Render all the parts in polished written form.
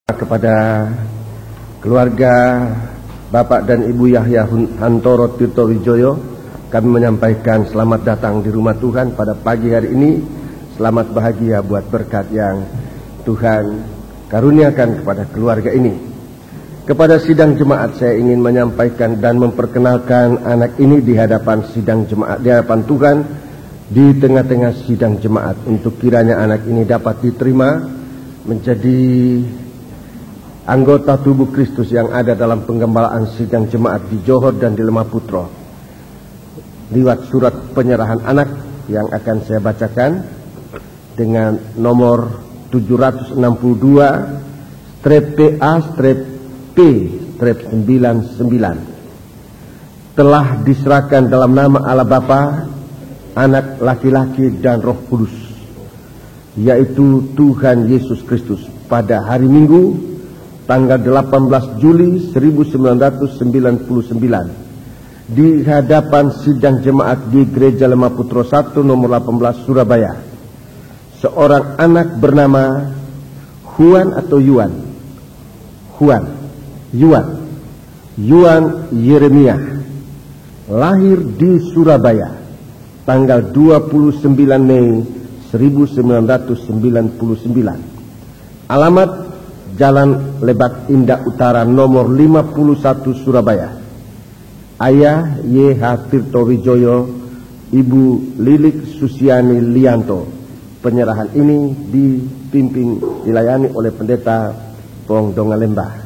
Kepada keluarga Bapak dan Ibu Yahya Hantoro Tirto Wijoyo, kami menyampaikan selamat datang di rumah Tuhan pada pagi hari ini. Selamat bahagia buat berkat yang Tuhan karuniakan kepada keluarga ini. Kepada sidang jemaat, saya ingin menyampaikan dan memperkenalkan anak ini di hadapan sidang jemaat, di hadapan Tuhan, di tengah-tengah sidang jemaat, untuk kiranya anak ini dapat diterima menjadi anggota tubuh Kristus yang ada dalam penggembalaan sidang jemaat di Johor dan di Lemah Putro. Lewat surat penyerahan anak yang akan saya bacakan dengan nomor 762-PA-P-99, telah diserahkan dalam nama Allah Bapa, Anak laki-laki dan Roh Kudus, yaitu Tuhan Yesus Kristus, pada hari Minggu tanggal 18 Juli 1999 di hadapan sidang jemaat di Gereja Lemah Putro 1 nomor 18 Surabaya. Seorang anak bernama Yuan Yeremia, lahir di Surabaya tanggal 29 Mei 1999. Alamat Jalan Lebak Indah Utara nomor 51 Surabaya. Ayah Y.H. Tirto Wijoyo, Ibu Lilik Susiani Lianto. Penyerahan ini dilayani oleh Pendeta Pong Donga Lembah.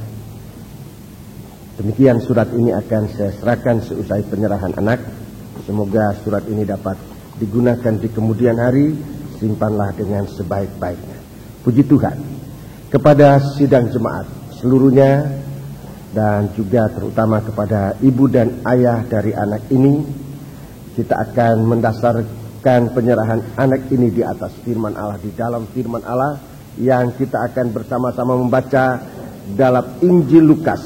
Demikian surat ini akan saya serahkan seusai penyerahan anak. Semoga surat ini dapat digunakan di kemudian hari. Simpanlah dengan sebaik-baiknya. Puji Tuhan. Kepada sidang jemaat seluruhnya, dan juga terutama kepada ibu dan ayah dari anak ini, kita akan mendasarkan penyerahan anak ini di atas firman Allah, di dalam firman Allah yang kita akan bersama-sama membaca dalam Injil Lukas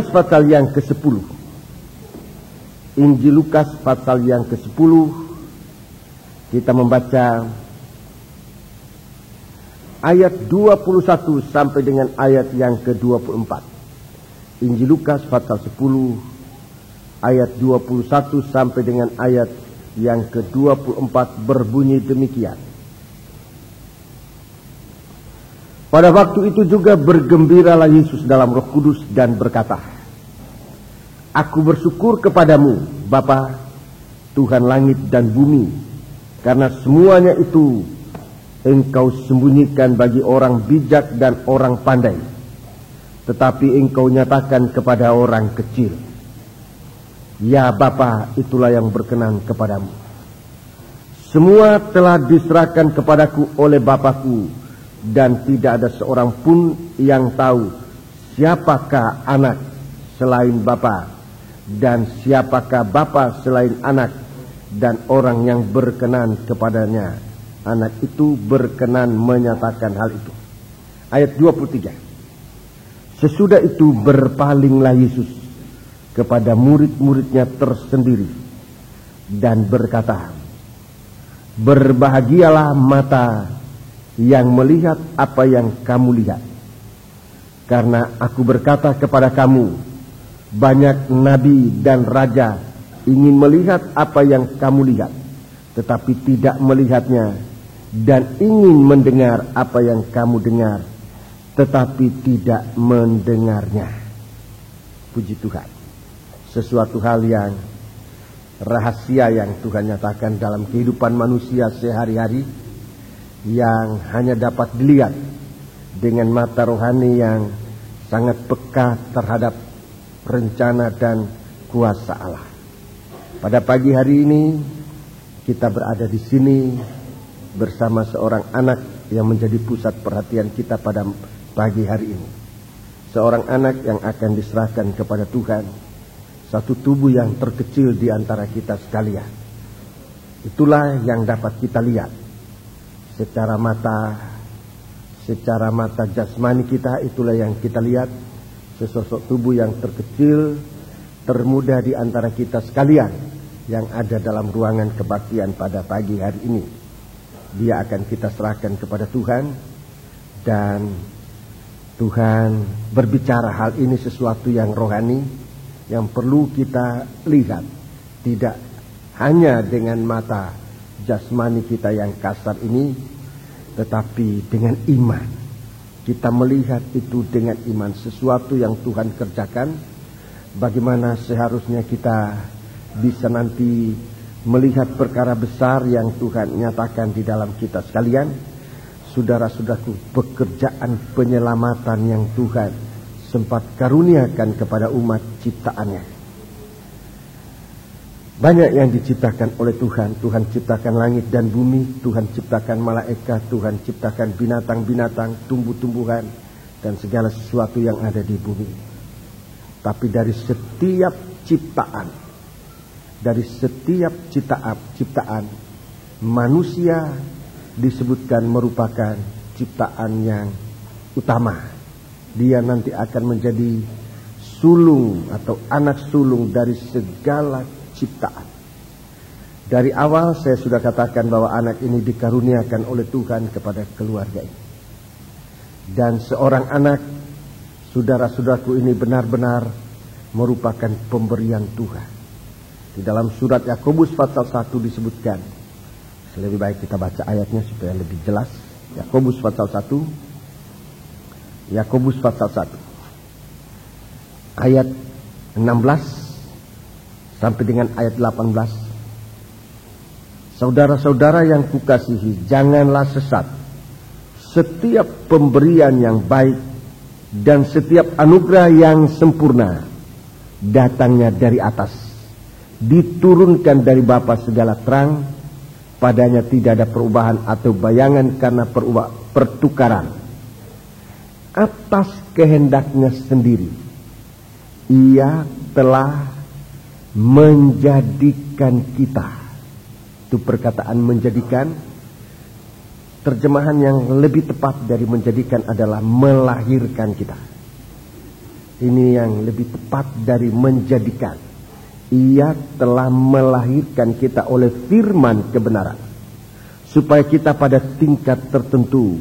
pasal yang ke-10. Injil Lukas pasal yang ke-10, kita membaca ayat 21 sampai dengan ayat yang ke-24. Injil Lukas pasal 10 ayat 21 sampai dengan ayat yang ke-24 berbunyi demikian. Pada waktu itu juga bergembiralah Yesus dalam Roh Kudus dan berkata, Aku bersyukur kepadamu, Bapa, Tuhan langit dan bumi, karena semuanya itu Engkau sembunyikan bagi orang bijak dan orang pandai, tetapi Engkau nyatakan kepada orang kecil. Ya Bapa, itulah yang berkenan kepadamu. Semua telah diserahkan kepadaku oleh Bapakku, dan tidak ada seorang pun yang tahu siapakah anak selain Bapa, dan siapakah Bapa selain anak, dan orang yang berkenan kepadanya anak itu berkenan menyatakan hal itu. Ayat 23. Sesudah itu berpalinglah Yesus kepada murid-muridnya tersendiri dan berkata, Berbahagialah mata yang melihat apa yang kamu lihat, karena aku berkata kepada kamu, banyak nabi dan raja ingin melihat apa yang kamu lihat, tetapi tidak melihatnya, dan ingin mendengar apa yang kamu dengar, tetapi tidak mendengarnya. Puji Tuhan. Sesuatu hal yang rahasia yang Tuhan nyatakan dalam kehidupan manusia sehari-hari, yang hanya dapat dilihat dengan mata rohani yang sangat peka terhadap rencana dan kuasa Allah. Pada pagi hari ini kita berada di sini bersama seorang anak yang menjadi pusat perhatian kita pada pagi hari ini. Seorang anak yang akan diserahkan kepada Tuhan, satu tubuh yang terkecil di antara kita sekalian. Itulah yang dapat kita lihat secara mata jasmani kita. Itulah yang kita lihat, sesosok tubuh yang terkecil, termuda di antara kita sekalian, yang ada dalam ruangan kebaktian pada pagi hari ini. Dia akan kita serahkan kepada Tuhan, dan Tuhan berbicara hal ini sesuatu yang rohani yang perlu kita lihat, tidak hanya dengan mata jasmani kita yang kasar ini, tetapi dengan iman. Kita melihat itu dengan iman, sesuatu yang Tuhan kerjakan. Bagaimana seharusnya kita bisa nanti melihat perkara besar yang Tuhan nyatakan di dalam kita sekalian. Saudara-saudaraku, pekerjaan penyelamatan yang Tuhan sempat karuniakan kepada umat ciptaannya. Banyak yang diciptakan oleh Tuhan. Tuhan ciptakan langit dan bumi, Tuhan ciptakan malaikat, Tuhan ciptakan binatang-binatang, tumbuh-tumbuhan, dan segala sesuatu yang ada di bumi. Tapi dari setiap ciptaan, manusia disebutkan merupakan ciptaan yang utama. Dia nanti akan menjadi sulung atau anak sulung dari segala ciptaan. Dari awal saya sudah katakan bahwa anak ini dikaruniakan oleh Tuhan kepada keluarga ini. Dan seorang anak, saudara-saudaraku, ini benar-benar merupakan pemberian Tuhan. Di dalam surat Yakobus pasal 1 disebutkan, lebih baik kita baca ayatnya supaya lebih jelas. Yakobus pasal 1. Yakobus pasal 1. Ayat 16 sampai dengan ayat 18. Saudara-saudara yang kukasihi, janganlah sesat. Setiap pemberian yang baik dan setiap anugerah yang sempurna datangnya dari atas, diturunkan dari Bapa segala terang. Padanya tidak ada perubahan atau bayangan karena pertukaran. Atas kehendaknya sendiri, Ia telah menjadikan kita. Itu perkataan menjadikan. Terjemahan yang lebih tepat dari menjadikan adalah melahirkan kita. Ini yang lebih tepat dari menjadikan. Ia telah melahirkan kita oleh firman kebenaran, supaya kita pada tingkat tertentu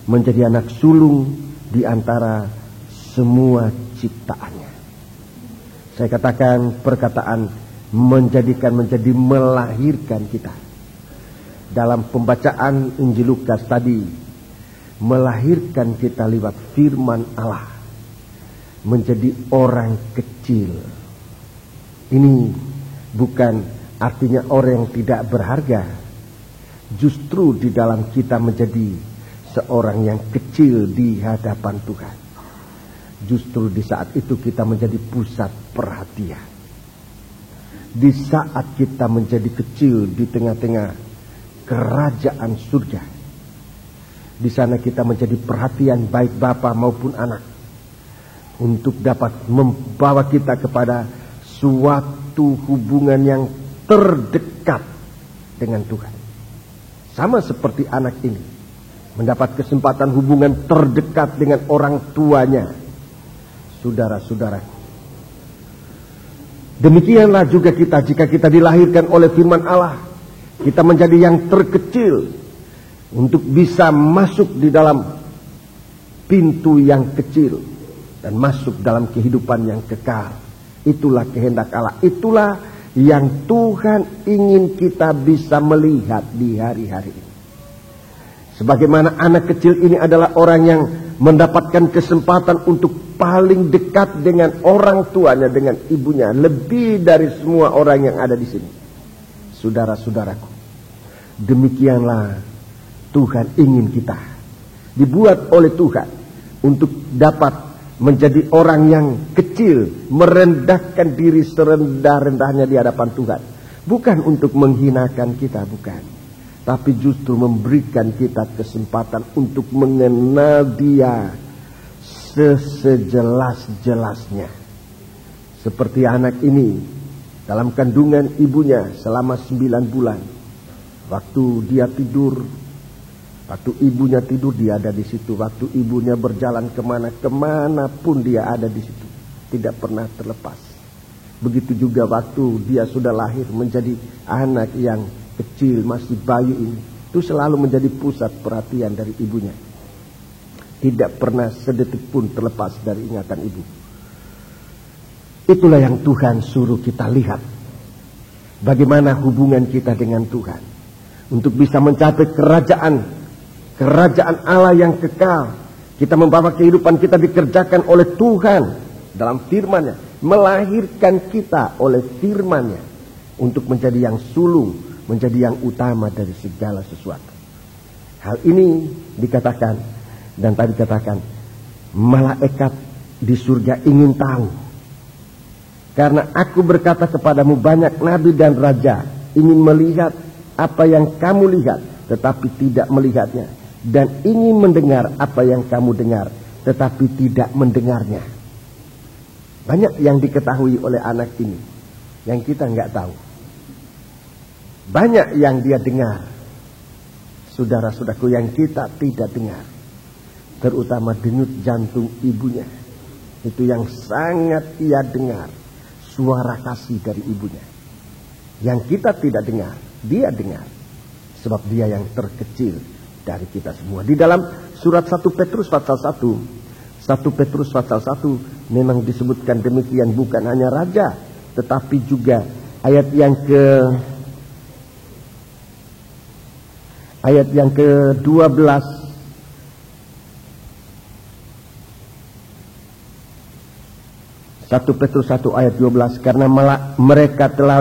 menjadi anak sulung di antara semua ciptaannya. Saya katakan perkataan menjadikan menjadi melahirkan kita. Dalam pembacaan Injil Lukas tadi, melahirkan kita lewat firman Allah menjadi orang kecil. Ini bukan artinya orang yang tidak berharga. Justru di dalam kita menjadi seorang yang kecil di hadapan Tuhan. Justru di saat itu kita menjadi pusat perhatian. Di saat kita menjadi kecil di tengah-tengah kerajaan surga, di sana kita menjadi perhatian baik bapa maupun anak, untuk dapat membawa kita kepada suatu hubungan yang terdekat dengan Tuhan. Sama seperti anak ini mendapat kesempatan hubungan terdekat dengan orang tuanya. Saudara-saudaraku, demikianlah juga kita, jika kita dilahirkan oleh firman Allah, kita menjadi yang terkecil untuk bisa masuk di dalam pintu yang kecil dan masuk dalam kehidupan yang kekal. Itulah kehendak Allah. Itulah yang Tuhan ingin kita bisa melihat di hari-hari ini. Sebagaimana anak kecil ini adalah orang yang mendapatkan kesempatan untuk paling dekat dengan orang tuanya, dengan ibunya, lebih dari semua orang yang ada di sini. Saudara-saudaraku, demikianlah Tuhan ingin kita dibuat oleh Tuhan untuk dapat menjadi orang yang kecil, merendahkan diri serendah-rendahnya di hadapan Tuhan. Bukan untuk menghinakan kita, bukan. Tapi justru memberikan kita kesempatan untuk mengenal Dia sejelas-jelasnya. Seperti anak ini dalam kandungan ibunya selama 9 bulan. Waktu dia tidur, waktu ibunya tidur dia ada di situ. Waktu ibunya berjalan kemana pun dia ada di situ. Tidak pernah terlepas. Begitu juga waktu dia sudah lahir menjadi anak yang kecil, masih bayi ini, itu selalu menjadi pusat perhatian dari ibunya. Tidak pernah sedetik pun terlepas dari ingatan ibu. Itulah yang Tuhan suruh kita lihat. Bagaimana hubungan kita dengan Tuhan. Untuk bisa mencapai kerajaan Allah yang kekal. Kita membawa kehidupan kita dikerjakan oleh Tuhan dalam firman-Nya. Melahirkan kita oleh firman-Nya untuk menjadi yang sulung, menjadi yang utama dari segala sesuatu. Hal ini dikatakan dan tadi katakan, malaikat di surga ingin tahu. Karena aku berkata kepadamu, banyak nabi dan raja ingin melihat apa yang kamu lihat, tetapi tidak melihatnya, dan ingin mendengar apa yang kamu dengar, tetapi tidak mendengarnya. Banyak yang diketahui oleh anak ini yang kita nggak tahu. Banyak yang dia dengar, saudara-saudaraku, yang kita tidak dengar. Terutama denyut jantung ibunya. Itu yang sangat ia dengar. Suara kasih dari ibunya. Yang kita tidak dengar, dia dengar. Sebab dia yang terkecil dari kita semua. Di dalam surat 1 Petrus pasal 1. 1 Petrus pasal 1 memang disebutkan demikian, bukan hanya raja, tetapi juga ayat yang ke-12. 1 Petrus 1 ayat 12, karena mereka telah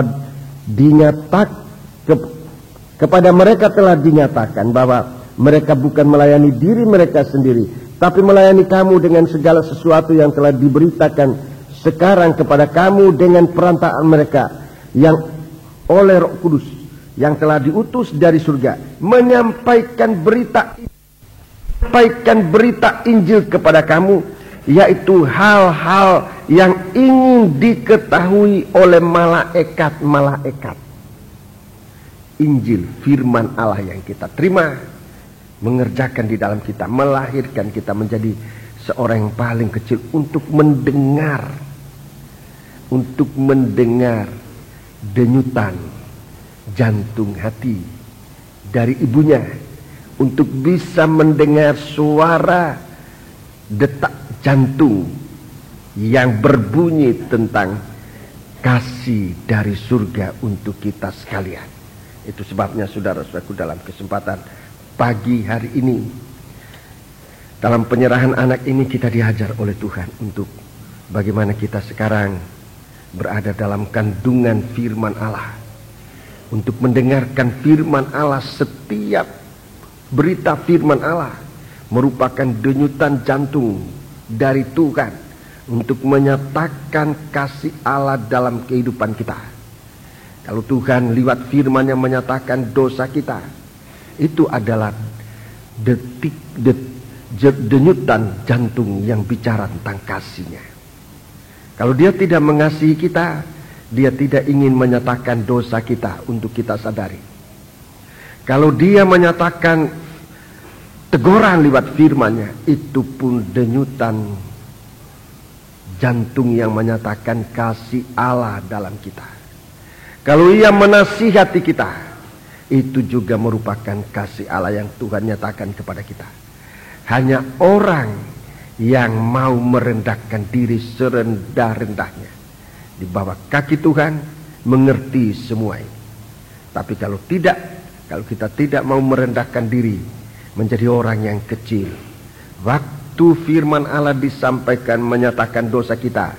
kepada mereka telah dinyatakan bahwa mereka bukan melayani diri mereka sendiri, tapi melayani kamu dengan segala sesuatu yang telah diberitakan sekarang kepada kamu dengan perantaraan mereka yang oleh Roh Kudus yang telah diutus dari surga, menyampaikan berita Injil kepada kamu, yaitu hal-hal yang ingin diketahui oleh malaikat-malaikat. Injil, firman Allah yang kita terima, mengerjakan di dalam kita, melahirkan kita menjadi seorang yang paling kecil untuk mendengar denyutan jantung hati dari ibunya, untuk bisa mendengar suara detak jantung yang berbunyi tentang kasih dari surga untuk kita sekalian. Itu sebabnya saudara-saudaraku, dalam kesempatan pagi hari ini, dalam penyerahan anak ini, kita diajar oleh Tuhan untuk bagaimana kita sekarang berada dalam kandungan firman Allah, untuk mendengarkan firman Allah. Setiap berita firman Allah merupakan denyutan jantung dari Tuhan untuk menyatakan kasih Allah dalam kehidupan kita. Kalau Tuhan lewat firman-Nya menyatakan dosa kita, itu adalah denyutan jantung yang bicara tentang kasih-Nya. Kalau Dia tidak mengasihi kita, Dia tidak ingin menyatakan dosa kita untuk kita sadari. Kalau Dia menyatakan teguran lewat firman-Nya, itu pun denyutan jantung yang menyatakan kasih Allah dalam kita. Kalau Ia menasihati kita, itu juga merupakan kasih Allah yang Tuhan nyatakan kepada kita. Hanya orang yang mau merendahkan diri serendah-rendahnya di bawah kaki Tuhan mengerti semua ini. Tapi kalau kita tidak mau merendahkan diri menjadi orang yang kecil, waktu firman Allah disampaikan menyatakan dosa kita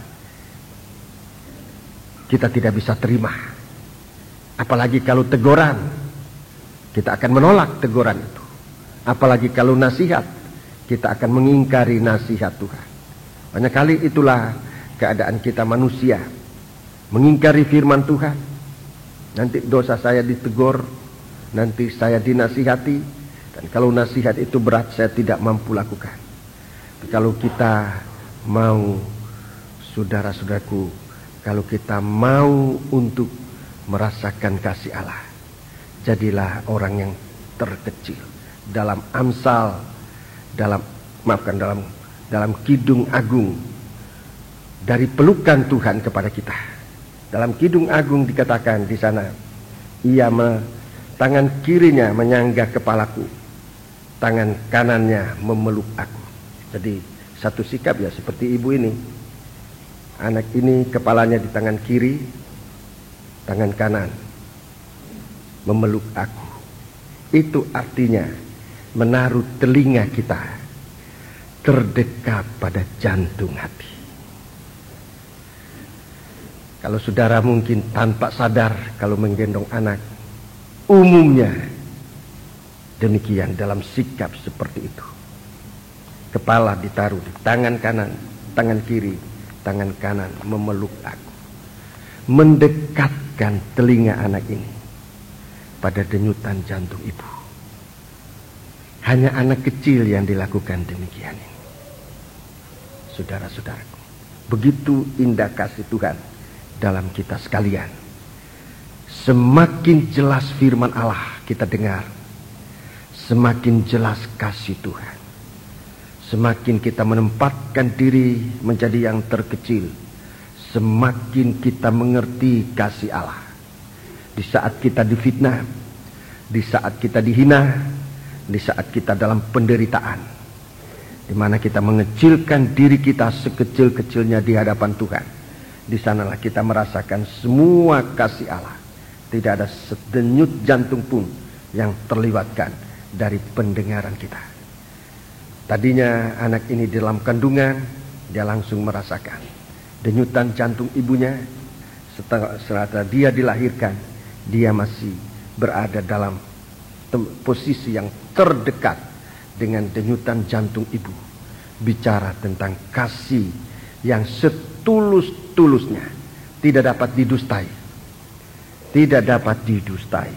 tidak bisa terima. Apalagi kalau teguran, kita akan menolak teguran itu. Apalagi kalau nasihat, kita akan mengingkari nasihat Tuhan. Banyak kali itulah keadaan kita manusia, mengingkari firman Tuhan. Nanti dosa saya ditegur, nanti saya dinasihati, dan kalau nasihat itu berat, saya tidak mampu lakukan. Tapi kalau kita mau, saudara-saudaraku, kalau kita mau untuk merasakan kasih Allah, jadilah orang yang terkecil. Dalam Amsal, dalam Kidung Agung, dari pelukan Tuhan kepada kita, Dalam Kidung Agung dikatakan di sana, tangan kirinya menyangga kepalaku, tangan kanannya memeluk aku. Jadi satu sikap ya seperti ibu ini. Anak ini kepalanya di tangan kiri, tangan kanan memeluk aku. Itu artinya menaruh telinga kita terdekat pada jantung hati. Kalau saudara mungkin tanpa sadar kalau menggendong anak, umumnya demikian dalam sikap seperti itu. Kepala ditaruh di tangan kanan, tangan kiri, tangan kanan memeluk aku. Mendekatkan telinga anak ini pada denyutan jantung ibu. Hanya anak kecil yang dilakukan demikian ini. Saudara-saudaraku, begitu indah kasih Tuhan dalam kita sekalian. Semakin jelas firman Allah kita dengar, semakin jelas kasih Tuhan. Semakin kita menempatkan diri menjadi yang terkecil, semakin kita mengerti kasih Allah. Di saat kita difitnah, di saat kita dihina, di saat kita dalam penderitaan, di mana kita mengecilkan diri kita sekecil-kecilnya di hadapan Tuhan, di sanalah kita merasakan semua kasih Allah. Tidak ada sedenyut jantung pun yang terlewatkan dari pendengaran kita. Tadinya anak ini dalam kandungan, dia langsung merasakan denyutan jantung ibunya. Setelah dia dilahirkan, dia masih berada dalam posisi yang terdekat dengan denyutan jantung ibu. Bicara tentang kasih yang setulus-tulusnya, tidak dapat didustai. Tidak dapat didustai.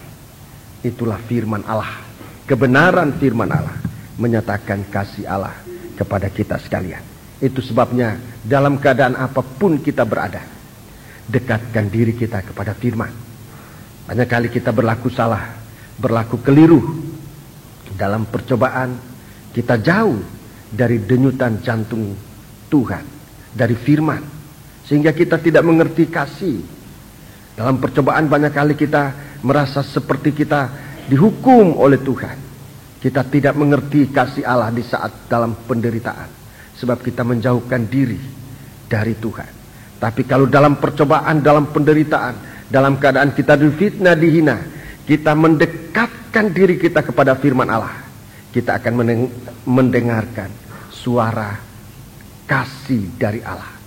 Itulah firman Allah. Kebenaran firman Allah menyatakan kasih Allah kepada kita sekalian. Itu sebabnya dalam keadaan apapun kita berada, dekatkan diri kita kepada firman. Banyak kali kita berlaku salah, berlaku keliru. Dalam percobaan kita jauh dari denyutan jantung Tuhan, dari firman, sehingga kita tidak mengerti kasih. Dalam percobaan banyak kali kita merasa seperti kita dihukum oleh Tuhan. Kita tidak mengerti kasih Allah di saat dalam penderitaan, sebab kita menjauhkan diri dari Tuhan. Tapi kalau dalam percobaan, dalam penderitaan, dalam keadaan kita difitnah, dihina, kita mendekatkan diri kita kepada firman Allah, kita akan mendengarkan suara kasih dari Allah,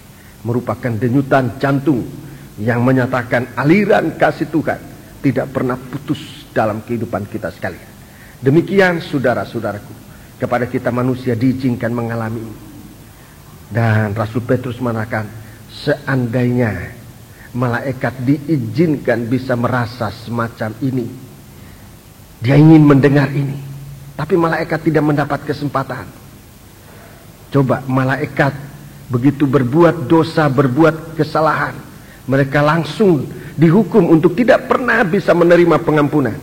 merupakan denyutan jantung yang menyatakan aliran kasih Tuhan tidak pernah putus dalam kehidupan kita sekalian. Demikian saudara-saudaraku, kepada kita manusia diizinkan mengalami ini. Dan Rasul Petrus mengatakan, seandainya malaikat diizinkan bisa merasa semacam ini, dia ingin mendengar ini, tapi malaikat tidak mendapat kesempatan. Coba malaikat begitu berbuat dosa, berbuat kesalahan, mereka langsung dihukum untuk tidak pernah bisa menerima pengampunan.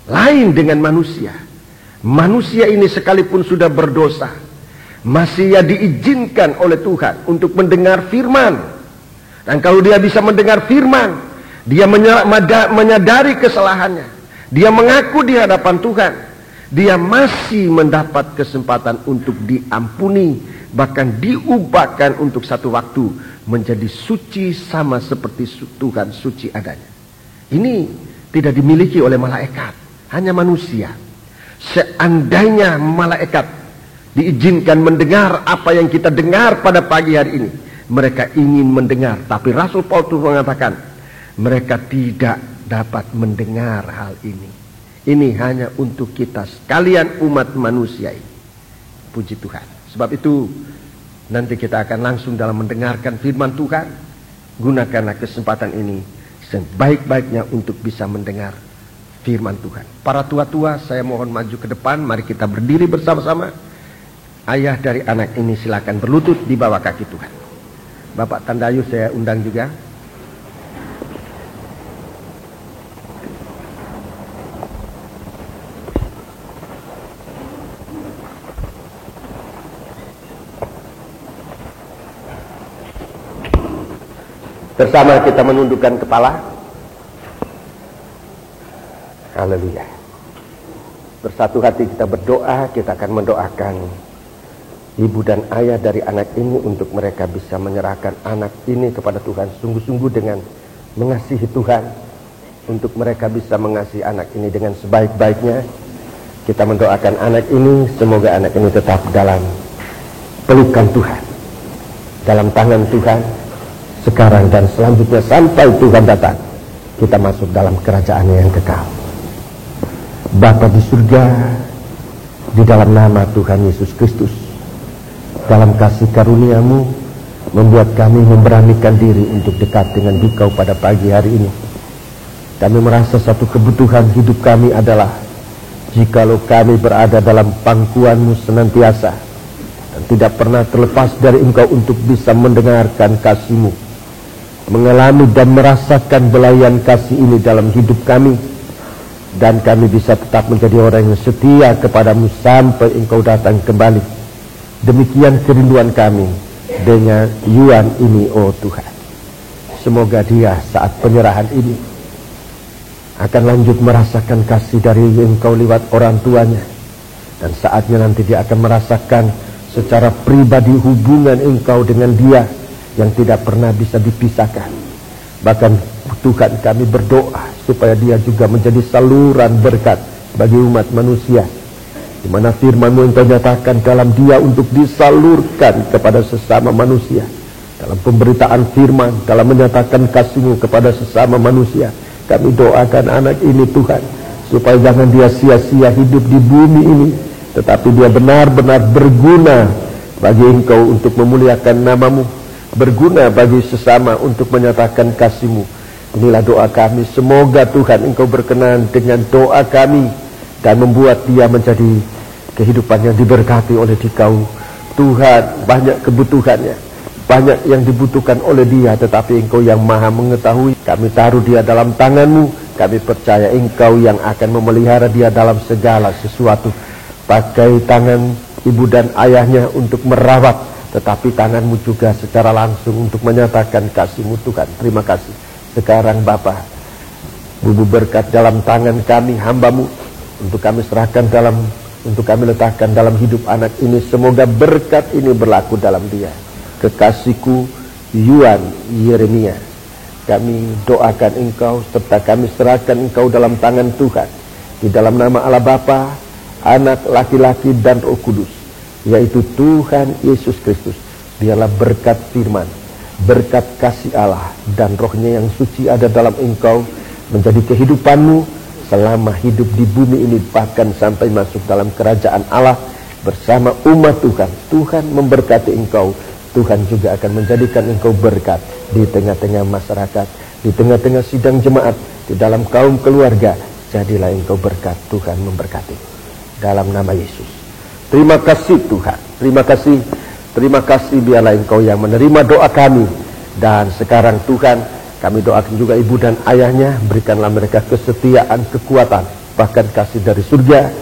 Lain dengan manusia. Manusia ini sekalipun sudah berdosa, masih ya diizinkan oleh Tuhan untuk mendengar firman. Dan kalau dia bisa mendengar firman, dia menyadari kesalahannya, dia mengaku di hadapan Tuhan, dia masih mendapat kesempatan untuk diampuni, bahkan diubahkan untuk satu waktu menjadi suci sama seperti Tuhan suci adanya. Ini tidak dimiliki oleh malaikat, hanya manusia. Seandainya malaikat diizinkan mendengar apa yang kita dengar pada pagi hari ini, mereka ingin mendengar, tapi Rasul Paulus mengatakan mereka tidak dapat mendengar hal ini. Ini hanya untuk kita sekalian umat manusia ini. Puji Tuhan. Sebab itu nanti kita akan langsung dalam mendengarkan firman Tuhan. Gunakanlah kesempatan ini sebaik-baiknya untuk bisa mendengar firman Tuhan. Para tua-tua, saya mohon maju ke depan. Mari kita berdiri bersama-sama. Ayah dari anak ini silakan berlutut di bawah kaki Tuhan. Bapak Tandayu saya undang juga. Bersama kita menundukkan kepala. Haleluya. Bersatu hati kita berdoa. Kita akan mendoakan ibu dan ayah dari anak ini untuk mereka bisa menyerahkan anak ini kepada Tuhan sungguh-sungguh dengan mengasihi Tuhan, untuk mereka bisa mengasihi anak ini dengan sebaik-baiknya. Kita mendoakan anak ini, semoga anak ini tetap dalam pelukan Tuhan, dalam tangan Tuhan, sekarang dan selanjutnya sampai Tuhan datang, kita masuk dalam kerajaan yang kekal. Bapa di surga, di dalam nama Tuhan Yesus Kristus, dalam kasih karunia-Mu, membuat kami memberanikan diri untuk dekat dengan Engkau pada pagi hari ini. Kami merasa satu kebutuhan hidup kami adalah, jikalau kami berada dalam pangkuan-Mu senantiasa, dan tidak pernah terlepas dari Engkau untuk bisa mendengarkan kasih-Mu, mengalami dan merasakan belayan kasih ini dalam hidup kami, dan kami bisa tetap menjadi orang yang setia kepada-Mu sampai Engkau datang kembali. Demikian kerinduan kami dengan Yuan ini, oh Tuhan. Semoga dia saat penyerahan ini akan lanjut merasakan kasih dari Engkau lewat orang tuanya, dan saatnya nanti dia akan merasakan secara pribadi hubungan Engkau dengan dia yang tidak pernah bisa dipisahkan. Bahkan Tuhan, kami berdoa supaya dia juga menjadi saluran berkat bagi umat manusia, di mana firman-Mu Engkau nyatakan dalam dia untuk disalurkan kepada sesama manusia. Dalam pemberitaan firman, dalam menyatakan kasih-Mu kepada sesama manusia, kami doakan anak ini Tuhan, supaya jangan dia sia-sia hidup di bumi ini, tetapi dia benar-benar berguna bagi Engkau untuk memuliakan nama-Mu, berguna bagi sesama untuk menyatakan kasih-Mu. Inilah doa kami, semoga Tuhan Engkau berkenan dengan doa kami, dan membuat dia menjadi kehidupan yang diberkati oleh Dikau. Tuhan, banyak kebutuhannya, banyak yang dibutuhkan oleh dia, tetapi Engkau yang maha mengetahui. Kami taruh dia dalam tangan-Mu, kami percaya Engkau yang akan memelihara dia dalam segala sesuatu. Pakai tangan ibu dan ayahnya untuk merawat, tetapi tangan-Mu juga secara langsung untuk menyatakan kasih-Mu Tuhan. Terima kasih. Sekarang Bapa, Bubu berkat dalam tangan kami, hamba-Mu, untuk kami serahkan untuk kami letakkan dalam hidup anak ini. Semoga berkat ini berlaku dalam dia. Kekasihku Yuan Yeremia, kami doakan Engkau serta kami serahkan Engkau dalam tangan Tuhan, di dalam nama Allah Bapa, Anak, laki-laki dan Roh Kudus, yaitu Tuhan Yesus Kristus. Biarlah berkat firman, berkat kasih Allah dan Roh-Nya yang suci ada dalam Engkau, menjadi kehidupan-Mu selama hidup di bumi ini, bahkan sampai masuk dalam kerajaan Allah bersama umat Tuhan. Tuhan memberkati Engkau. Tuhan juga akan menjadikan Engkau berkat di tengah-tengah masyarakat, di tengah-tengah sidang jemaat, di dalam kaum keluarga. Jadilah Engkau berkat. Tuhan memberkati dalam nama Yesus. Terima kasih Tuhan, terima kasih, terima kasih. Biarlah Engkau yang menerima doa kami. Dan sekarang Tuhan, kami doakan juga ibu dan ayahnya, berikanlah mereka kesetiaan, kekuatan, bahkan kasih dari surga,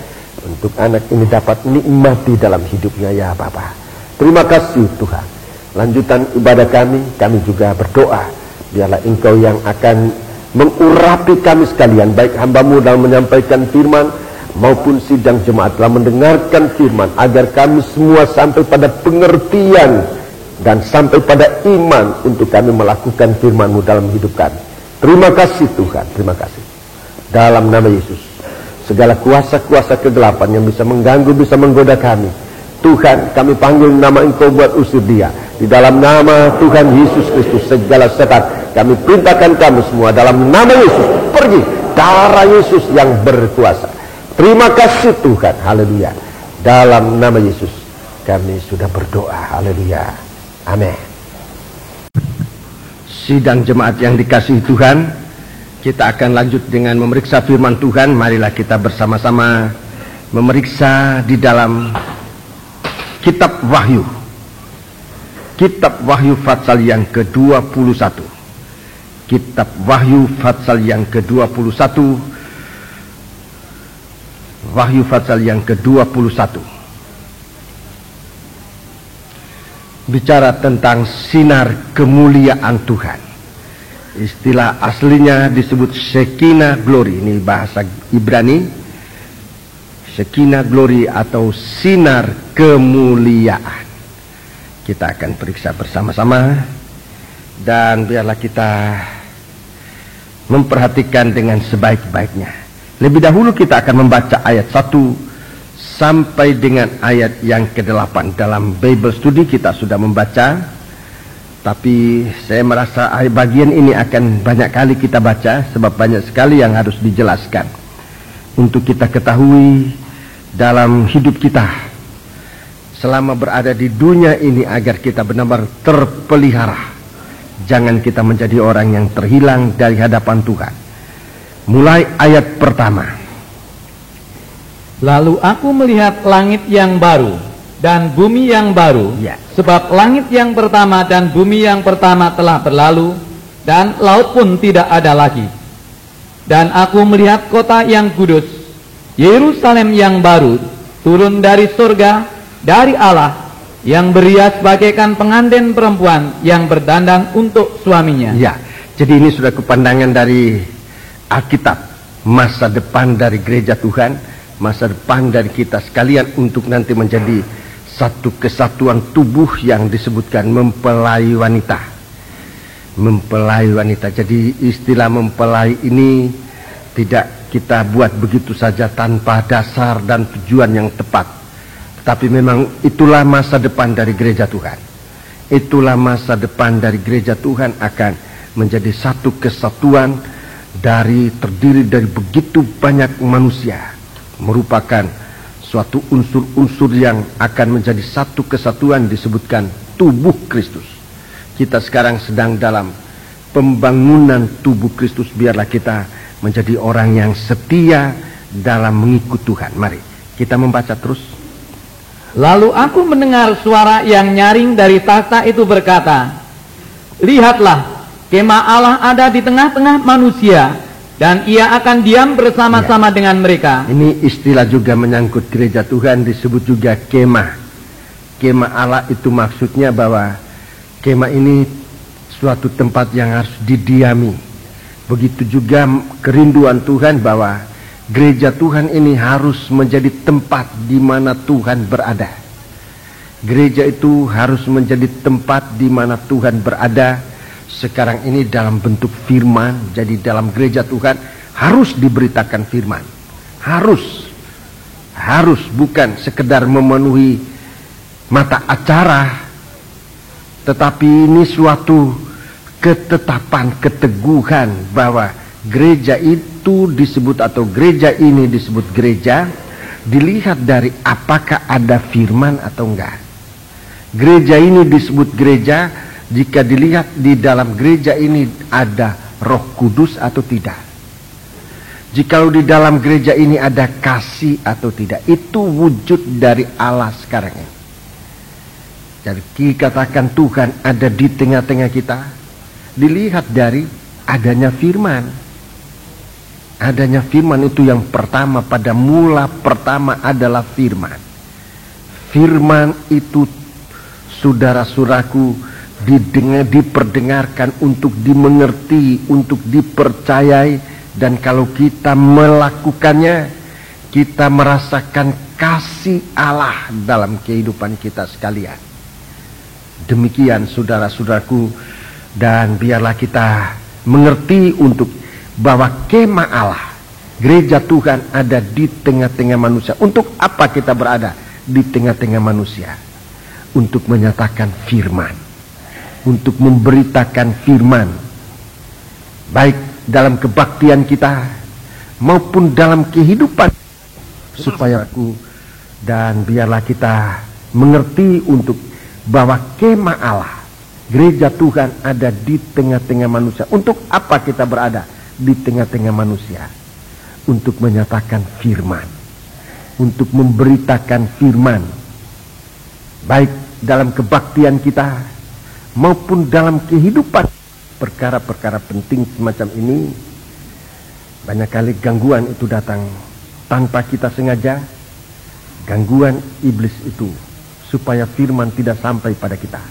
untuk anak ini dapat nikmati dalam hidupnya ya Bapa. Terima kasih Tuhan. Lanjutan ibadah kami juga berdoa, biarlah Engkau yang akan mengurapi kami sekalian, baik hamba-Mu dalam menyampaikan firman, maupun sidang jemaat dalam mendengarkan firman, agar kami semua sampai pada pengertian dan sampai pada iman untuk kami melakukan firman-Mu dalam hidup kami. Terima kasih Tuhan, terima kasih. Dalam nama Yesus, segala kuasa-kuasa kegelapan yang bisa mengganggu, bisa menggoda kami, Tuhan, kami panggil nama Engkau buat usir dia. Di dalam nama Tuhan Yesus Kristus, segala setan kami perintahkan kami semua dalam nama Yesus, pergi. Darah Yesus yang berkuasa. Terima kasih Tuhan, haleluya. Dalam nama Yesus kami sudah berdoa, haleluya, amin. Sidang jemaat yang dikasihi Tuhan, kita akan lanjut dengan memeriksa firman Tuhan. Marilah kita bersama-sama memeriksa di dalam Kitab Wahyu. Kitab Wahyu pasal yang ke-21. Kitab Wahyu pasal yang ke-21. Wahyu pasal yang ke-21. Bicara tentang sinar kemuliaan Tuhan. Istilah aslinya disebut Shekinah Glory. Ini bahasa Ibrani. Shekinah Glory atau sinar kemuliaan. Kita akan periksa bersama-sama. Dan biarlah kita memperhatikan dengan sebaik-baiknya. Lebih dahulu kita akan membaca ayat 1 sampai dengan ayat yang ke-8. Dalam Bible Study kita sudah membaca, tapi saya merasa bagian ini akan banyak kali kita baca, sebab banyak sekali yang harus dijelaskan untuk kita ketahui dalam hidup kita selama berada di dunia ini, agar kita benar-benar terpelihara. Jangan kita menjadi orang yang terhilang dari hadapan Tuhan. Mulai ayat pertama. Lalu aku melihat langit yang baru dan bumi yang baru, sebab langit yang pertama dan bumi yang pertama telah berlalu, dan laut pun tidak ada lagi. Dan aku melihat kota yang kudus, Yerusalem yang baru, turun dari surga, dari Allah, yang berias bagaikan pengantin perempuan yang berdandan untuk suaminya. Ya, jadi ini sudah kepandangan dari Alkitab, masa depan dari gereja Tuhan, masa depan dari kita sekalian untuk nanti menjadi satu kesatuan tubuh yang disebutkan mempelai wanita. Mempelai wanita. Jadi istilah mempelai ini tidak kita buat begitu saja tanpa dasar dan tujuan yang tepat. Tapi memang itulah masa depan dari gereja Tuhan. Itulah masa depan dari gereja Tuhan, akan menjadi satu kesatuan terdiri dari begitu banyak manusia, merupakan suatu unsur-unsur yang akan menjadi satu kesatuan, disebutkan tubuh Kristus. Kita sekarang sedang dalam pembangunan tubuh Kristus. Biarlah kita menjadi orang yang setia dalam mengikut Tuhan. Mari kita membaca terus. Lalu aku mendengar suara yang nyaring dari takhta itu berkata, lihatlah, kemah Allah ada di tengah-tengah manusia, dan ia akan diam bersama-sama dengan mereka. Ini istilah juga menyangkut gereja Tuhan, disebut juga kemah. Kemah Allah itu maksudnya bahwa kemah ini suatu tempat yang harus didiami. Begitu juga kerinduan Tuhan bahwa gereja Tuhan ini harus menjadi tempat di mana Tuhan berada. Gereja itu harus menjadi tempat di mana Tuhan berada. Sekarang ini dalam bentuk firman. Jadi dalam gereja Tuhan harus diberitakan firman. Harus bukan sekedar memenuhi mata acara, tetapi ini suatu ketetapan, keteguhan bahwa gereja itu disebut, atau gereja ini disebut gereja, dilihat dari apakah ada firman atau enggak. Gereja ini disebut gereja jika dilihat di dalam gereja ini ada Roh Kudus atau tidak. Jikalau di dalam gereja ini ada kasih atau tidak. Itu wujud dari Allah sekarang ini. Jadi dikatakan Tuhan ada di tengah-tengah kita, dilihat dari adanya firman. Adanya firman itu yang pertama, pada mula pertama adalah firman. Firman itu, saudara-saudaraku, diperdengarkan untuk dimengerti, untuk dipercayai, dan kalau kita melakukannya, kita merasakan kasih Allah dalam kehidupan kita sekalian. Demikian saudara-saudaraku, dan biarlah kita mengerti untuk bahwa kemah Allah, gereja Tuhan ada di tengah-tengah manusia. Untuk apa kita berada di tengah-tengah manusia? Untuk menyatakan firman, untuk memberitakan firman, baik dalam kebaktian kita maupun dalam kehidupan, supaya aku dan biarlah kita mengerti untuk bahwa kemah Allah, gereja Tuhan ada di tengah-tengah manusia. Untuk apa kita berada di tengah-tengah manusia? Untuk menyatakan firman, untuk memberitakan firman, baik dalam kebaktian kita maupun dalam kehidupan. Perkara-perkara penting semacam ini, banyak kali gangguan itu datang tanpa kita sengaja. Gangguan iblis itu supaya firman tidak sampai pada kita.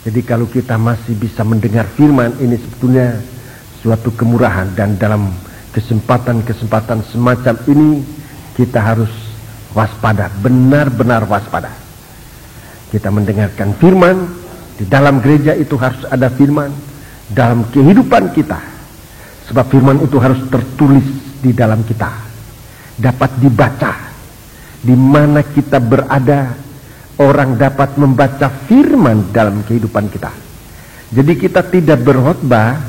Jadi kalau kita masih bisa mendengar firman ini, sebetulnya suatu kemurahan, dan dalam kesempatan-kesempatan semacam ini kita harus waspada, benar-benar waspada. Kita mendengarkan firman, di dalam gereja itu harus ada firman, dalam kehidupan kita, sebab firman itu harus tertulis di dalam kita, dapat dibaca. Di mana kita berada, orang dapat membaca firman dalam kehidupan kita. Jadi kita tidak berkhotbah,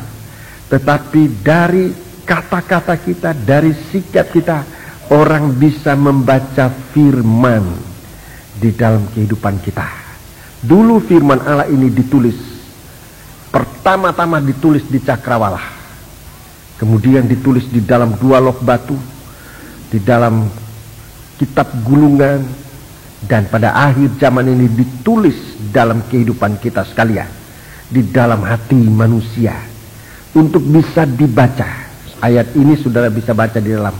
tetapi dari kata-kata kita, dari sikap kita, orang bisa membaca firman di dalam kehidupan kita. Dulu firman Allah ini ditulis, pertama-tama ditulis di cakrawala, kemudian ditulis di dalam 2 lok batu, di dalam kitab gulungan, dan pada akhir zaman ini ditulis dalam kehidupan kita sekalian, di dalam hati manusia, untuk bisa dibaca. Ayat ini saudara bisa baca di dalam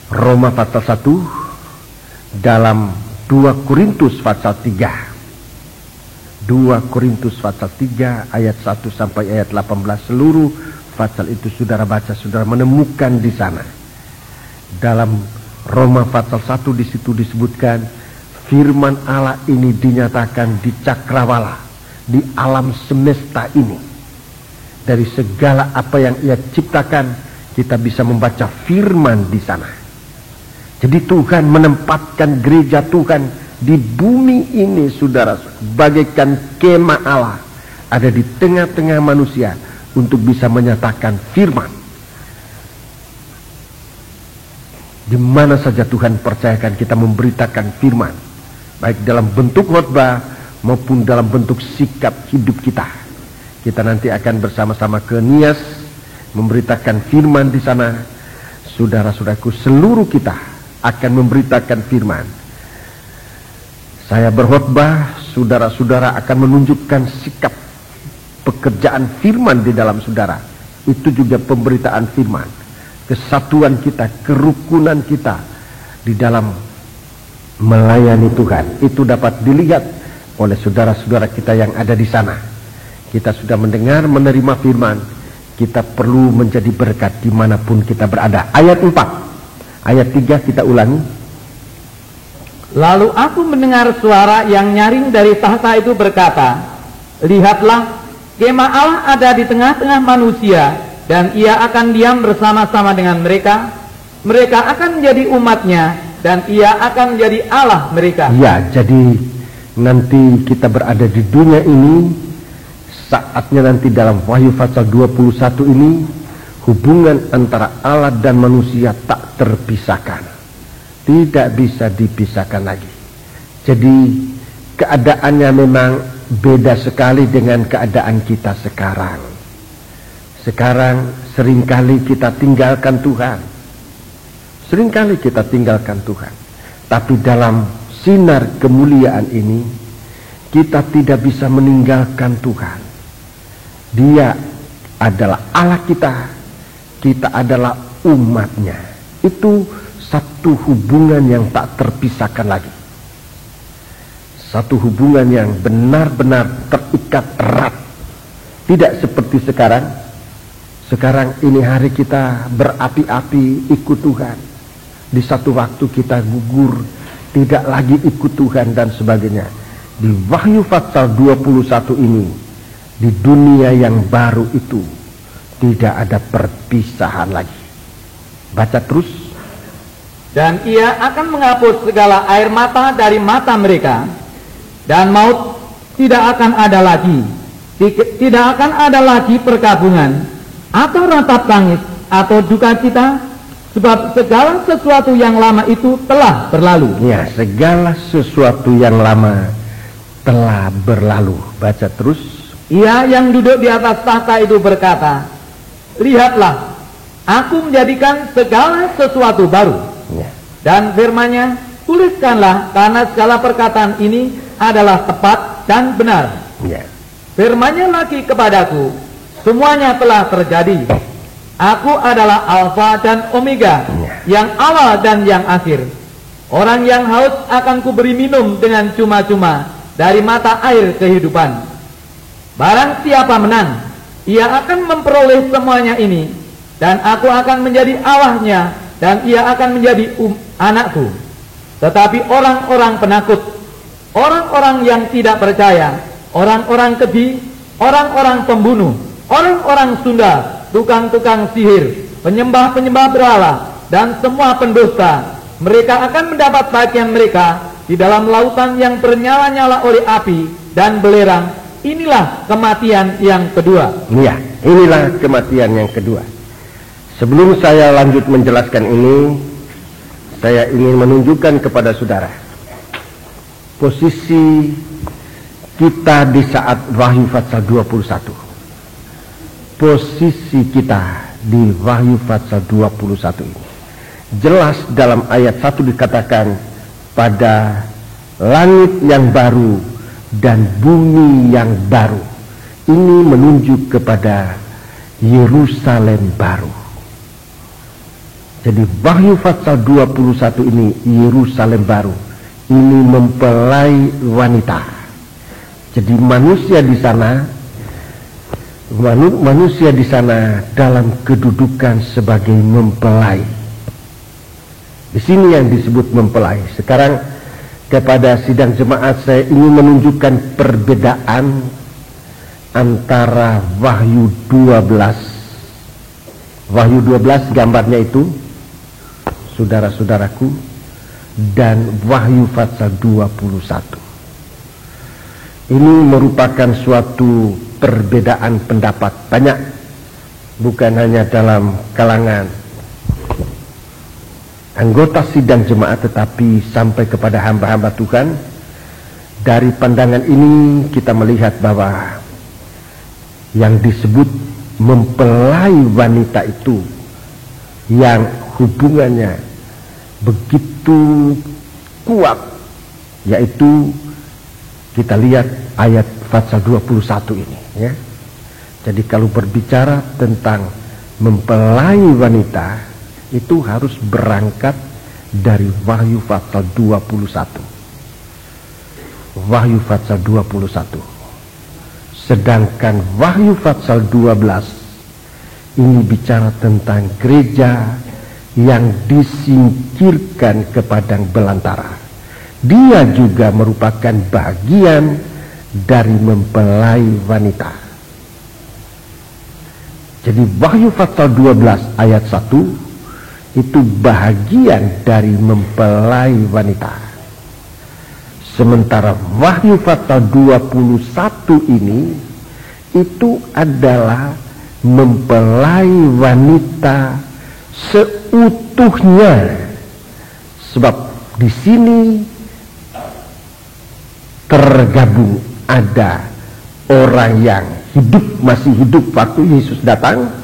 Roma pasal 1, dalam 2 Korintus pasal 3. 2 Korintus pasal 3 ayat 1 sampai ayat 18. Seluruh pasal itu saudara baca, saudara menemukan di sana. Dalam Roma pasal 1 di situ disebutkan firman Allah ini dinyatakan di cakrawala, di alam semesta ini. Dari segala apa yang ia ciptakan, kita bisa membaca firman di sana. Jadi Tuhan menempatkan gereja Tuhan di bumi ini, saudara, bagaikan kemah Allah, ada di tengah-tengah manusia untuk bisa menyatakan firman. Di mana saja Tuhan percayakan kita memberitakan firman, baik dalam bentuk khotbah maupun dalam bentuk sikap hidup kita. Kita nanti akan bersama-sama ke Nias memberitakan firman di sana. Saudara-saudaraku, seluruh kita akan memberitakan firman. Saya berkhotbah, saudara-saudara akan menunjukkan sikap pekerjaan firman di dalam saudara. Itu juga pemberitaan firman. Kesatuan kita, kerukunan kita di dalam melayani Tuhan, itu dapat dilihat oleh saudara-saudara kita yang ada di sana. Kita sudah mendengar, menerima firman, kita perlu menjadi berkat dimanapun kita berada. Ayat 4, ayat 3 kita ulangi. Lalu aku mendengar suara yang nyaring dari tahta itu berkata, lihatlah, kemah Allah ada di tengah-tengah manusia, dan ia akan diam bersama-sama dengan mereka. Mereka akan menjadi umatnya, dan ia akan menjadi Allah mereka. Ya, jadi nanti kita berada di dunia ini, saatnya nanti dalam Wahyu pasal 21 ini, hubungan antara Allah dan manusia tak terpisahkan, tidak bisa dipisahkan lagi. Jadi keadaannya memang beda sekali dengan keadaan kita sekarang. Sekarang seringkali kita tinggalkan Tuhan, seringkali kita tinggalkan Tuhan. Tapi dalam sinar kemuliaan ini, kita tidak bisa meninggalkan Tuhan. Dia adalah Allah kita, kita adalah umatnya. Itu satu hubungan yang tak terpisahkan lagi. Satu hubungan yang benar-benar terikat erat. Tidak seperti sekarang. Sekarang ini hari kita berapi-api ikut Tuhan. Di satu waktu kita gugur, tidak lagi ikut Tuhan dan sebagainya. Di Wahyu pasal 21 ini, di dunia yang baru itu, tidak ada perpisahan lagi. Baca terus. Dan ia akan menghapus segala air mata dari mata mereka, dan maut tidak akan ada lagi. Tidak akan ada lagi perkabungan, atau ratap tangis, atau duka cita, sebab segala sesuatu yang lama itu telah berlalu. Ya, segala sesuatu yang lama telah berlalu. Baca terus. Ia yang duduk di atas tahta itu berkata, lihatlah, aku menjadikan segala sesuatu baru. Ya. Dan firman-Nya, tuliskanlah, karena segala perkataan ini adalah tepat dan benar. Ya. Firman-Nya lagi kepadaku, semuanya telah terjadi. Aku adalah Alfa dan Omega, yang awal dan yang akhir. Orang yang haus akan kuberi minum dengan cuma-cuma dari mata air kehidupan. Barang siapa menang, Ia akan memperoleh semuanya ini, dan aku akan menjadi Allahnya, dan ia akan menjadi anakku. Tetapi orang-orang penakut, orang-orang yang tidak percaya, orang-orang keji, orang-orang pembunuh, orang-orang sundal, tukang-tukang sihir, penyembah-penyembah berhala, dan semua pendusta, mereka akan mendapat bagian mereka di dalam lautan yang bernyala-nyala oleh api dan belerang. Inilah kematian yang kedua. Ya, inilah kematian yang kedua. Sebelum saya lanjut menjelaskan ini, saya ingin menunjukkan kepada saudara posisi kita di saat Wahyu pasal 21. Posisi kita di Wahyu pasal 21 ini jelas dalam ayat 1 dikatakan, pada langit yang baru dan bumi yang baru. Ini menunjuk kepada Yerusalem baru. Jadi Wahyu pasal 21 ini Yerusalem baru. Ini mempelai wanita. Jadi manusia di sana, manusia di sana dalam kedudukan sebagai mempelai. Di sini yang disebut mempelai. Sekarang kepada sidang jemaat saya ingin menunjukkan perbedaan antara Wahyu 12. Wahyu 12 gambarnya itu, saudara-saudaraku, dan Wahyu pasal 21. Ini merupakan suatu perbedaan pendapat banyak, bukan hanya dalam kalangan anggota sidang jemaat, tetapi sampai kepada hamba-hamba Tuhan. Dari pandangan ini kita melihat bahwa yang disebut mempelai wanita itu yang hubungannya begitu kuat, yaitu kita lihat ayat pasal 21 ini, ya. Jadi kalau berbicara tentang mempelai wanita, itu harus berangkat dari Wahyu pasal 21. Wahyu pasal 21. Sedangkan Wahyu pasal 12 ini bicara tentang gereja yang disingkirkan ke padang belantara. Dia juga merupakan bagian dari mempelai wanita. Jadi Wahyu pasal 12 ayat 1 itu bahagian dari mempelai wanita. Sementara Wahyu pasal 21 ini itu adalah mempelai wanita seutuhnya. Sebab di sini tergabung ada orang yang hidup, masih hidup waktu Yesus datang,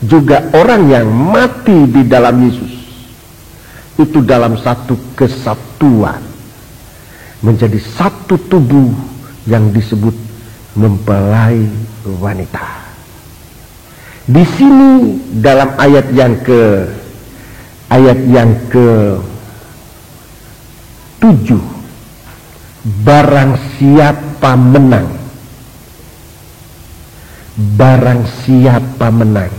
juga orang yang mati di dalam Yesus. Itu dalam satu kesatuan, menjadi satu tubuh yang disebut mempelai wanita. Di sini dalam ayat yang ke-7, barang siapa menang, barang siapa menang.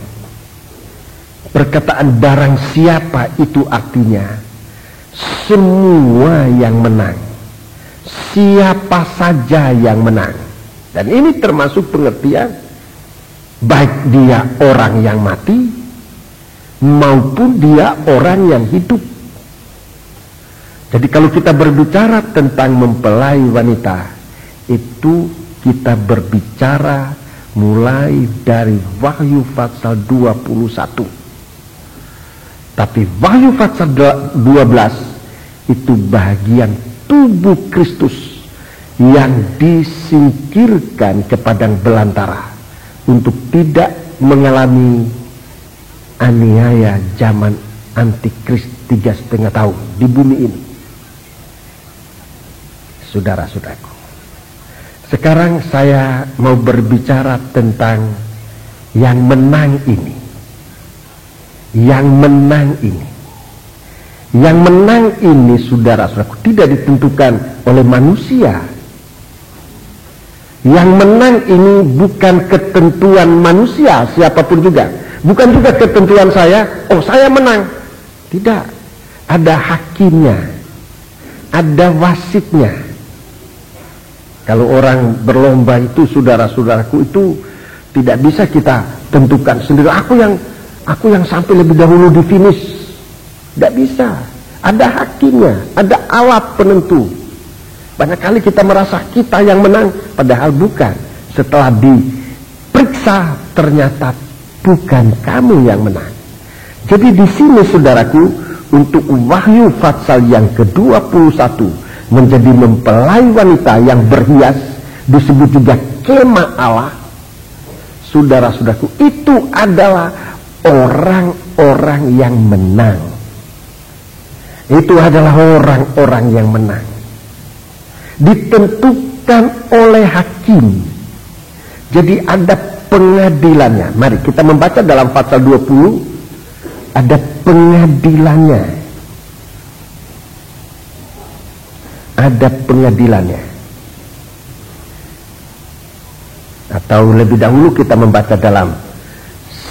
Perkataan barang siapa itu artinya semua yang menang, siapa saja yang menang. Dan ini termasuk pengertian baik dia orang yang mati maupun dia orang yang hidup. Jadi kalau kita berbicara tentang mempelai wanita, itu kita berbicara mulai dari Wahyu pasal 21. Tapi Wahyu pasal 12 itu bagian tubuh Kristus yang disingkirkan ke padang belantara untuk tidak mengalami aniaya zaman antikris 3,5 tahun di bumi ini. Saudara-saudaraku, sekarang saya mau berbicara tentang yang menang ini. Yang menang ini, yang menang ini, saudara-saudaraku, tidak ditentukan oleh manusia. Yang menang ini bukan ketentuan manusia siapapun juga. Bukan juga ketentuan saya, oh saya menang. Tidak. Ada hakimnya. Ada wasitnya. Kalau orang berlomba itu, saudara-saudaraku, itu tidak bisa kita tentukan sendiri. Aku yang sampai lebih dahulu di finish. Tidak bisa. Ada hakimnya, ada alat penentu. Banyak kali kita merasa kita yang menang, padahal bukan. Setelah diperiksa, ternyata bukan kamu yang menang. Jadi di sini, saudaraku, untuk Wahyu pasal yang ke-21 menjadi mempelai wanita yang berhias, disebut juga kemah Allah. Saudara-saudaraku, itu adalah orang-orang yang menang. Itu adalah orang-orang yang menang. Ditentukan oleh hakim. Jadi ada pengadilannya. Mari kita membaca dalam pasal 20. Ada pengadilannya. Ada pengadilannya. Atau lebih dahulu kita membaca dalam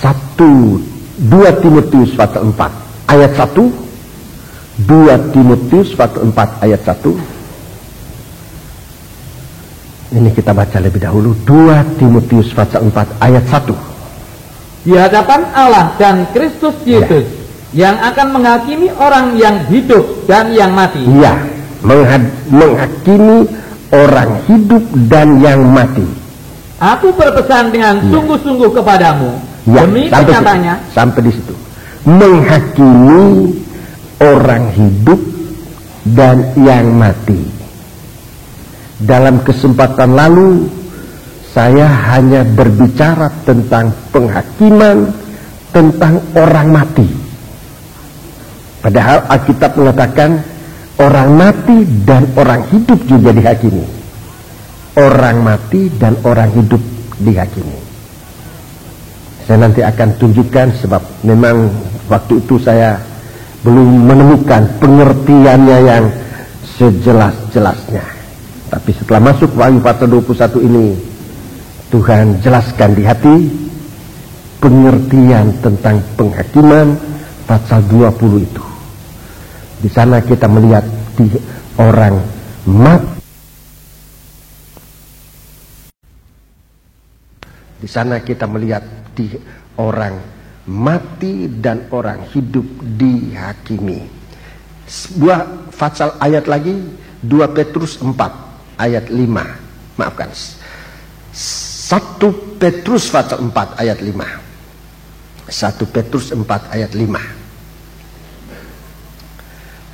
2 Timotius pasal 4 ayat 1. 2 Timotius pasal 4 ayat 1. Ini kita baca lebih dahulu. 2 Timotius pasal 4 ayat 1. Di hadapan Allah dan Kristus Yesus, yang akan menghakimi orang yang hidup dan yang mati. Iya, menghakimi orang hidup dan yang mati. Aku berpesan dengan sungguh-sungguh kepadamu, demi kenyataannya. Sampai di situ. Menghakimi orang hidup dan yang mati. Dalam kesempatan lalu saya hanya berbicara tentang penghakiman, tentang orang mati. Padahal Alkitab mengatakan orang mati dan orang hidup juga dihakimi. Orang mati dan orang hidup dihakimi. Saya nanti akan tunjukkan, sebab memang waktu itu saya belum menemukan pengertiannya yang sejelas-jelasnya. Tapi setelah masuk Wahyu pasal 21 ini, Tuhan jelaskan di hati pengertian tentang penghakiman pasal 20 itu. Di sana kita melihat di orang mati. Di sana kita melihat di orang mati dan orang hidup dihakimi. Sebuah pasal ayat lagi, 2 Petrus 4 ayat 5. Maafkan. 1 Petrus pasal 4 ayat 5. 1 Petrus 4 ayat 5.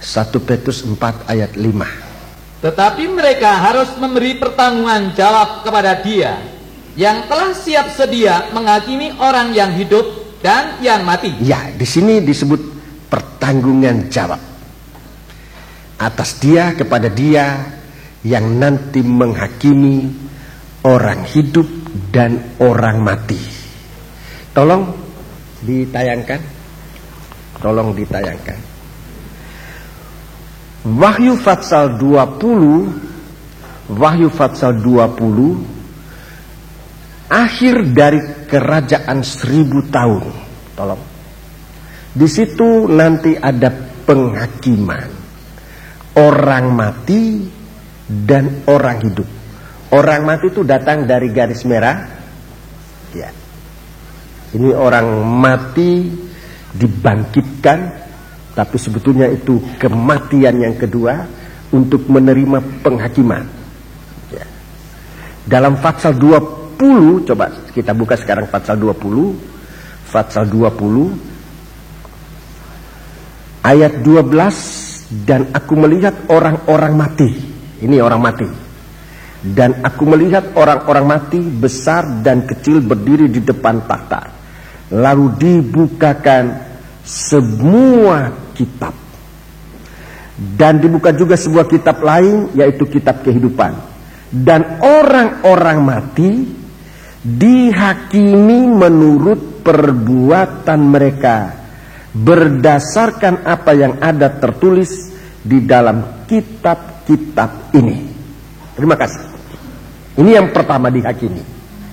1 Petrus 4 ayat 5. Tetapi mereka harus memberi pertanggungan jawab kepada Dia yang telah siap sedia menghakimi orang yang hidup dan yang mati. Ya, di sini disebut pertanggungan jawab atas Dia, kepada Dia yang nanti menghakimi orang hidup dan orang mati. Tolong ditayangkan. Tolong ditayangkan. Wahyu pasal 20. Wahyu pasal 20. Akhir dari kerajaan 1000 tahun. Tolong. Di situ nanti ada penghakiman. Orang mati dan orang hidup. Orang mati itu datang dari garis merah. Ya. Ini orang mati dibangkitkan, tapi sebetulnya itu kematian yang kedua untuk menerima penghakiman. Ya. Dalam pasal 20, coba kita buka sekarang pasal 20. Pasal 20 ayat 12, dan aku melihat orang-orang mati. Ini orang mati. Dan aku melihat orang-orang mati besar dan kecil berdiri di depan takhta. Lalu dibukakan semua kitab. Dan dibuka juga sebuah kitab lain, yaitu kitab kehidupan. Dan orang-orang mati dihakimi menurut perbuatan mereka, berdasarkan apa yang ada tertulis di dalam kitab-kitab ini. Terima kasih. Ini yang pertama dihakimi.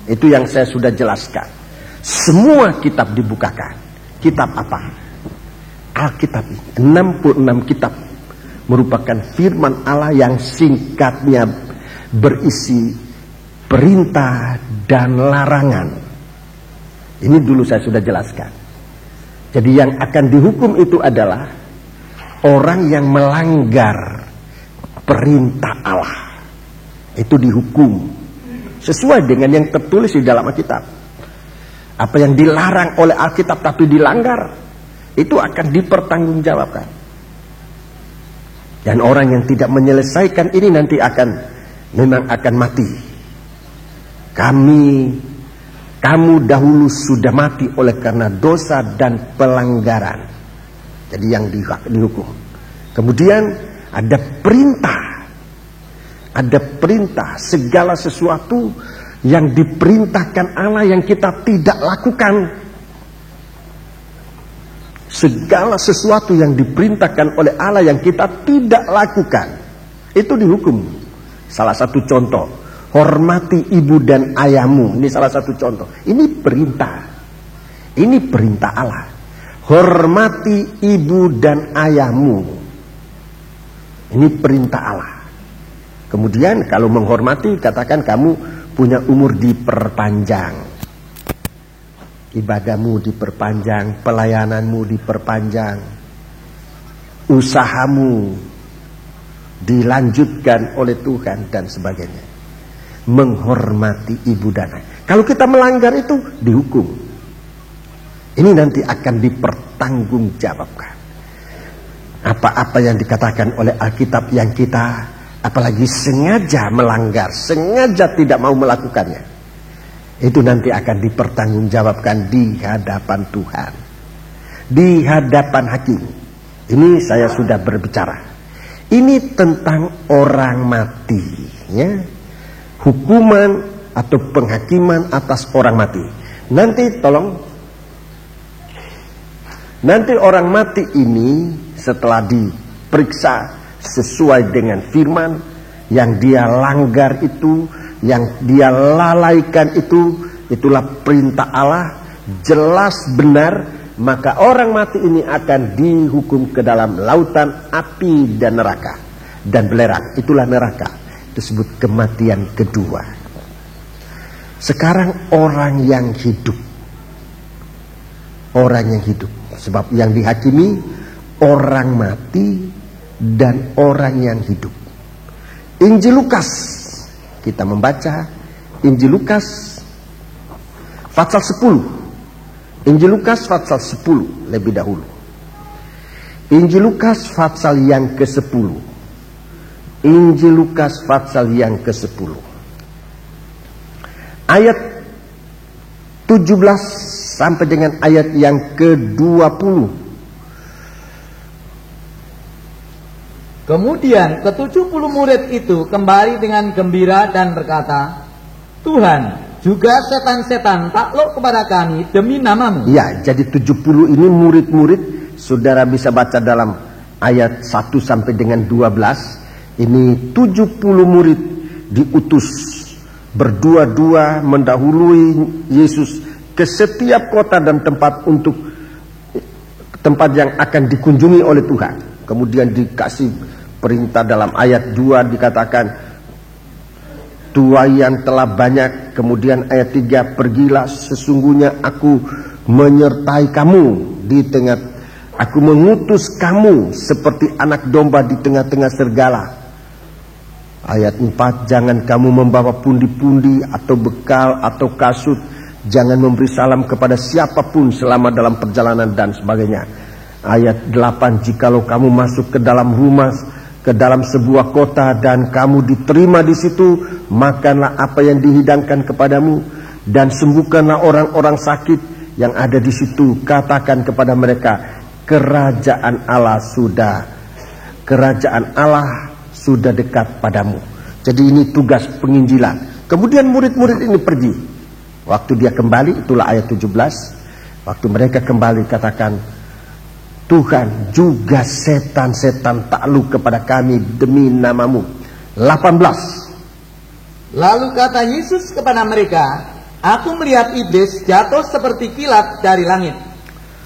Itu yang saya sudah jelaskan. Semua kitab dibukakan. Kitab apa? Alkitab ini. 66 kitab merupakan firman Allah yang singkatnya berisi perintah dan larangan. Ini dulu saya sudah jelaskan. Jadi yang akan dihukum itu adalah orang yang melanggar perintah Allah. Itu dihukum sesuai dengan yang tertulis di dalam Alkitab. Apa yang dilarang oleh Alkitab tapi dilanggar, itu akan dipertanggungjawabkan. Dan orang yang tidak menyelesaikan ini nanti memang akan mati. Kamu dahulu sudah mati oleh karena dosa dan pelanggaran. Jadi yang dihukum. Kemudian ada perintah. Ada perintah, segala sesuatu yang diperintahkan Allah yang kita tidak lakukan. Segala sesuatu yang diperintahkan oleh Allah yang kita tidak lakukan, itu dihukum. Salah satu contoh, hormati ibu dan ayahmu. Ini salah satu contoh. Ini perintah. Ini perintah Allah. Hormati ibu dan ayahmu. Ini perintah Allah. Kemudian kalau menghormati, katakan kamu punya umur diperpanjang. Ibadahmu diperpanjang, pelayananmu diperpanjang, usahamu dilanjutkan oleh Tuhan dan sebagainya. Menghormati ibu dan ayah. Kalau kita melanggar itu dihukum. Ini nanti akan dipertanggungjawabkan. Apa-apa yang dikatakan oleh Alkitab yang kita apalagi sengaja melanggar, sengaja tidak mau melakukannya, itu nanti akan dipertanggungjawabkan di hadapan Tuhan, di hadapan hakim. Ini saya sudah berbicara. Ini tentang orang mati, ya. Hukuman atau penghakiman atas orang mati. Nanti orang mati ini setelah diperiksa sesuai dengan firman yang dia langgar itu, yang dia lalaikan itu, itulah perintah Allah, jelas benar, maka orang mati ini akan dihukum ke dalam lautan api dan neraka dan belerang. Itulah neraka, disebut kematian kedua. Sekarang orang yang hidup, sebab yang dihakimi orang mati dan orang yang hidup. Injil Lukas, kita membaca Injil Lukas pasal 10. Injil Lukas pasal 10 lebih dahulu. Injil Lukas pasal yang ke-10. Injil Lukas pasal yang ke-10. Ayat 17 sampai dengan ayat yang ke-20. Kemudian ke-70 murid itu kembali dengan gembira dan berkata, Tuhan, juga setan-setan takluk kepada kami demi namamu. Ya, jadi 70 ini murid-murid. Saudara bisa baca dalam ayat 1 sampai dengan 12. Ini 70 murid diutus berdua-dua mendahului Yesus ke setiap kota dan tempat yang akan dikunjungi oleh Tuhan. Kemudian dikasih perintah dalam ayat 2 dikatakan tuaian telah banyak. Kemudian ayat 3, pergilah, sesungguhnya aku menyertai kamu di tengah, aku mengutus kamu seperti anak domba di tengah-tengah serigala. Ayat 4, jangan kamu membawa pundi-pundi atau bekal atau kasut, jangan memberi salam kepada siapapun selama dalam perjalanan dan sebagainya. Ayat 8, jikalau kamu masuk ke dalam rumah, ke dalam sebuah kota dan kamu diterima di situ, makanlah apa yang dihidangkan kepadamu dan sembuhkanlah orang-orang sakit yang ada di situ. Katakan kepada mereka, kerajaan Allah sudah dekat padamu. Jadi ini tugas penginjilan. Kemudian murid-murid ini pergi. Waktu dia kembali, itulah ayat 17. Waktu mereka kembali katakan, Tuhan, juga setan-setan takluk kepada kami demi namamu. 18 Lalu kata Yesus kepada mereka, "Aku melihat iblis jatuh seperti kilat dari langit.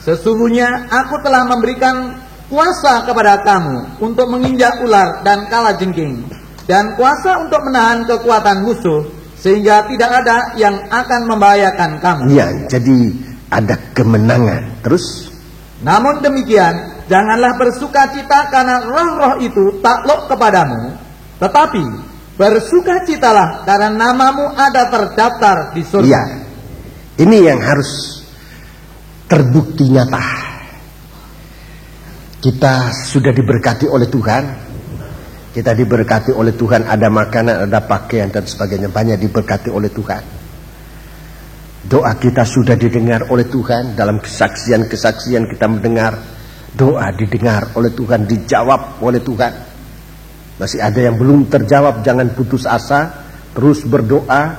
Sesungguhnya aku telah memberikan kuasa kepada kamu untuk menginjak ular dan kalajengking, dan kuasa untuk menahan kekuatan musuh, sehingga tidak ada yang akan membahayakan kamu." Ya, jadi ada kemenangan. Terus? "Namun demikian, janganlah bersukacita karena roh-roh itu takluk kepadamu, tetapi bersukacitalah karena namamu ada terdaftar di surga." Ya, ini yang harus terbukti nyata. Kita sudah diberkati oleh Tuhan. Kita diberkati oleh Tuhan, ada makanan, ada pakaian dan sebagainya, banyak diberkati oleh Tuhan. Doa kita sudah didengar oleh Tuhan. Dalam kesaksian-kesaksian kita mendengar doa didengar oleh Tuhan, dijawab oleh Tuhan. Masih ada yang belum terjawab, jangan putus asa, terus berdoa.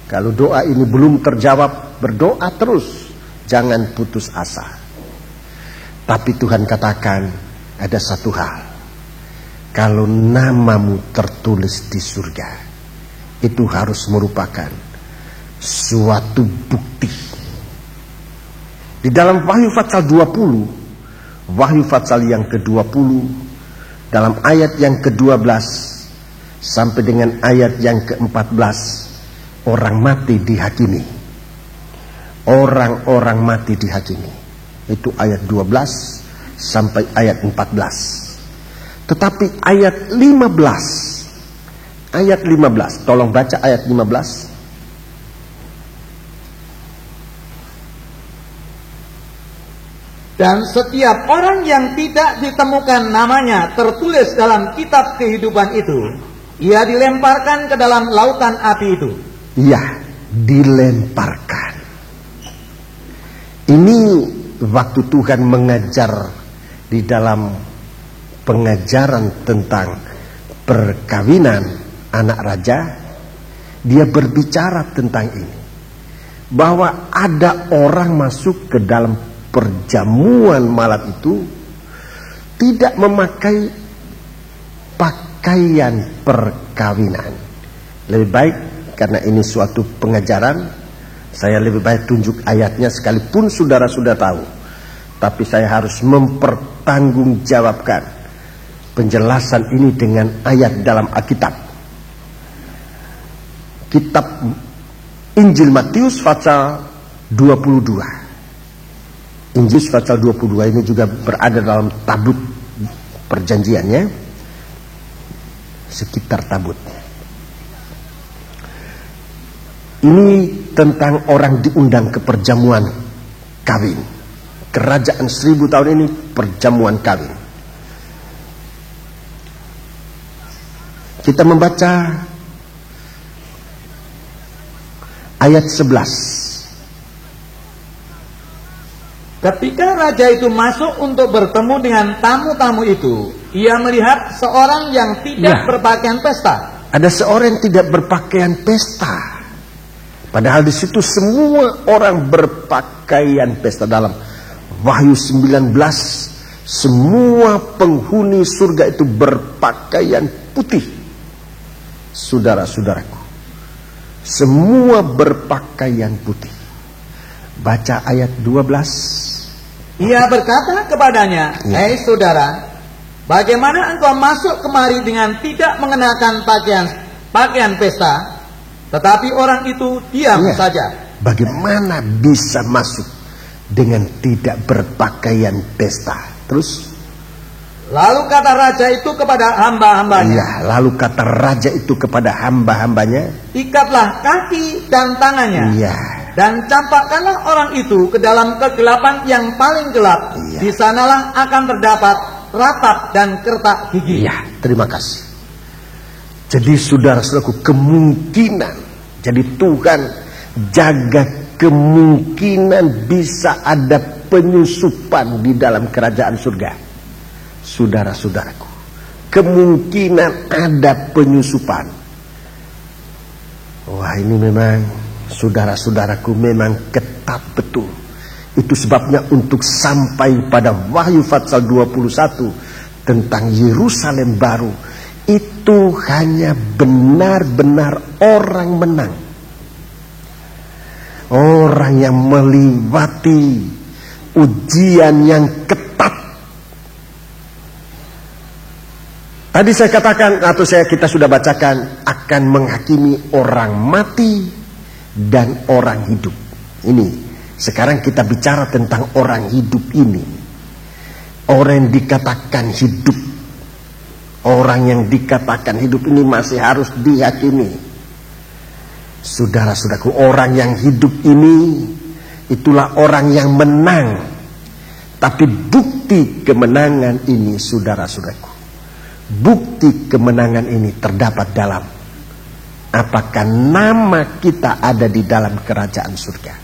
Kalau doa ini belum terjawab, berdoa terus, jangan putus asa. Tapi Tuhan katakan ada satu hal, kalau namamu tertulis di surga, itu harus merupakan suatu bukti. Di dalam Wahyu pasal 20, Wahyu pasal yang ke-20, dalam ayat yang ke-12 sampai dengan ayat yang ke-14, orang mati dihakimi. Orang-orang mati dihakimi. Itu ayat 12 sampai ayat 14. Tetapi ayat 15, tolong baca ayat 15. "Dan setiap orang yang tidak ditemukan namanya tertulis dalam kitab kehidupan itu, ia dilemparkan ke dalam lautan api itu." Iya, dilemparkan. Ini waktu Tuhan mengajar di dalam pengajaran tentang perkawinan anak raja, dia berbicara tentang ini, bahwa ada orang masuk ke dalam perjamuan malam itu tidak memakai pakaian perkawinan. Lebih baik, karena ini suatu pengajaran, saya lebih baik tunjuk ayatnya, sekalipun saudara sudah tahu, tapi saya harus mempertanggungjawabkan penjelasan ini dengan ayat dalam Alkitab. Kitab Injil Matius pasal 22. Injil pasal 22 ini juga berada dalam tabut perjanjiannya, sekitar tabut. Ini tentang orang diundang ke perjamuan kawin. Kerajaan 1000 tahun ini perjamuan kawin. Kita membaca ayat 11. Ketika raja itu masuk untuk bertemu dengan tamu-tamu itu, ia melihat seorang yang tidak berpakaian pesta. Ada seorang yang tidak berpakaian pesta. Padahal di situ semua orang berpakaian pesta. Dalam Wahyu 19, semua penghuni surga itu berpakaian putih. Saudara-saudaraku, semua berpakaian putih. Baca ayat 12. Ia berkata kepadanya, "Hei saudara, bagaimana engkau masuk kemari dengan tidak mengenakan pakaian pesta?" Tetapi orang itu diam saja. Bagaimana bisa masuk dengan tidak berpakaian pesta? Terus? Lalu kata raja itu kepada hamba-hambanya. Lalu kata raja itu kepada hamba-hambanya, "Ikatlah kaki dan tangannya. Dan campakkanlah orang itu ke dalam kegelapan yang paling gelap. Di sanalah akan terdapat ratap dan kertak gigi." Terima kasih. Jadi saudara-saudaraku, kemungkinan, jadi Tuhan jaga kemungkinan bisa ada penyusupan di dalam kerajaan surga. Saudara-saudaraku, kemungkinan ada penyusupan. Wah, ini memang, saudara-saudaraku, memang ketat betul. Itu sebabnya untuk sampai pada Wahyu pasal 21 tentang Yerusalem baru, itu hanya benar-benar orang menang. Orang yang melewati ujian yang ketat. Tadi saya katakan, atau kita sudah bacakan, akan menghakimi orang mati dan orang hidup. Ini, sekarang kita bicara tentang orang hidup ini. Orang yang dikatakan hidup. Orang yang dikatakan hidup ini masih harus dihakimi. Saudara-saudaraku, orang yang hidup ini itulah orang yang menang. Tapi bukti kemenangan ini, saudara-saudaraku, bukti kemenangan ini terdapat dalam apakah nama kita ada di dalam kerajaan surga.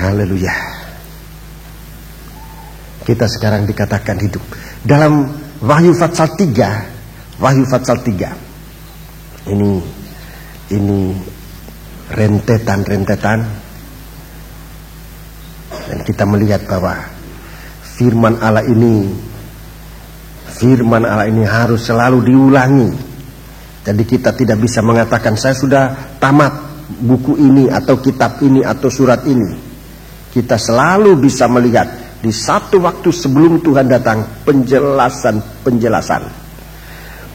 Haleluya. Kita sekarang dikatakan hidup. Dalam Wahyu pasal 3, Wahyu pasal 3. Ini rentetan. Dan kita melihat bahwa firman Allah ini harus selalu diulangi. Jadi kita tidak bisa mengatakan saya sudah tamat buku ini atau kitab ini atau surat ini. Kita selalu bisa melihat di satu waktu sebelum Tuhan datang penjelasan.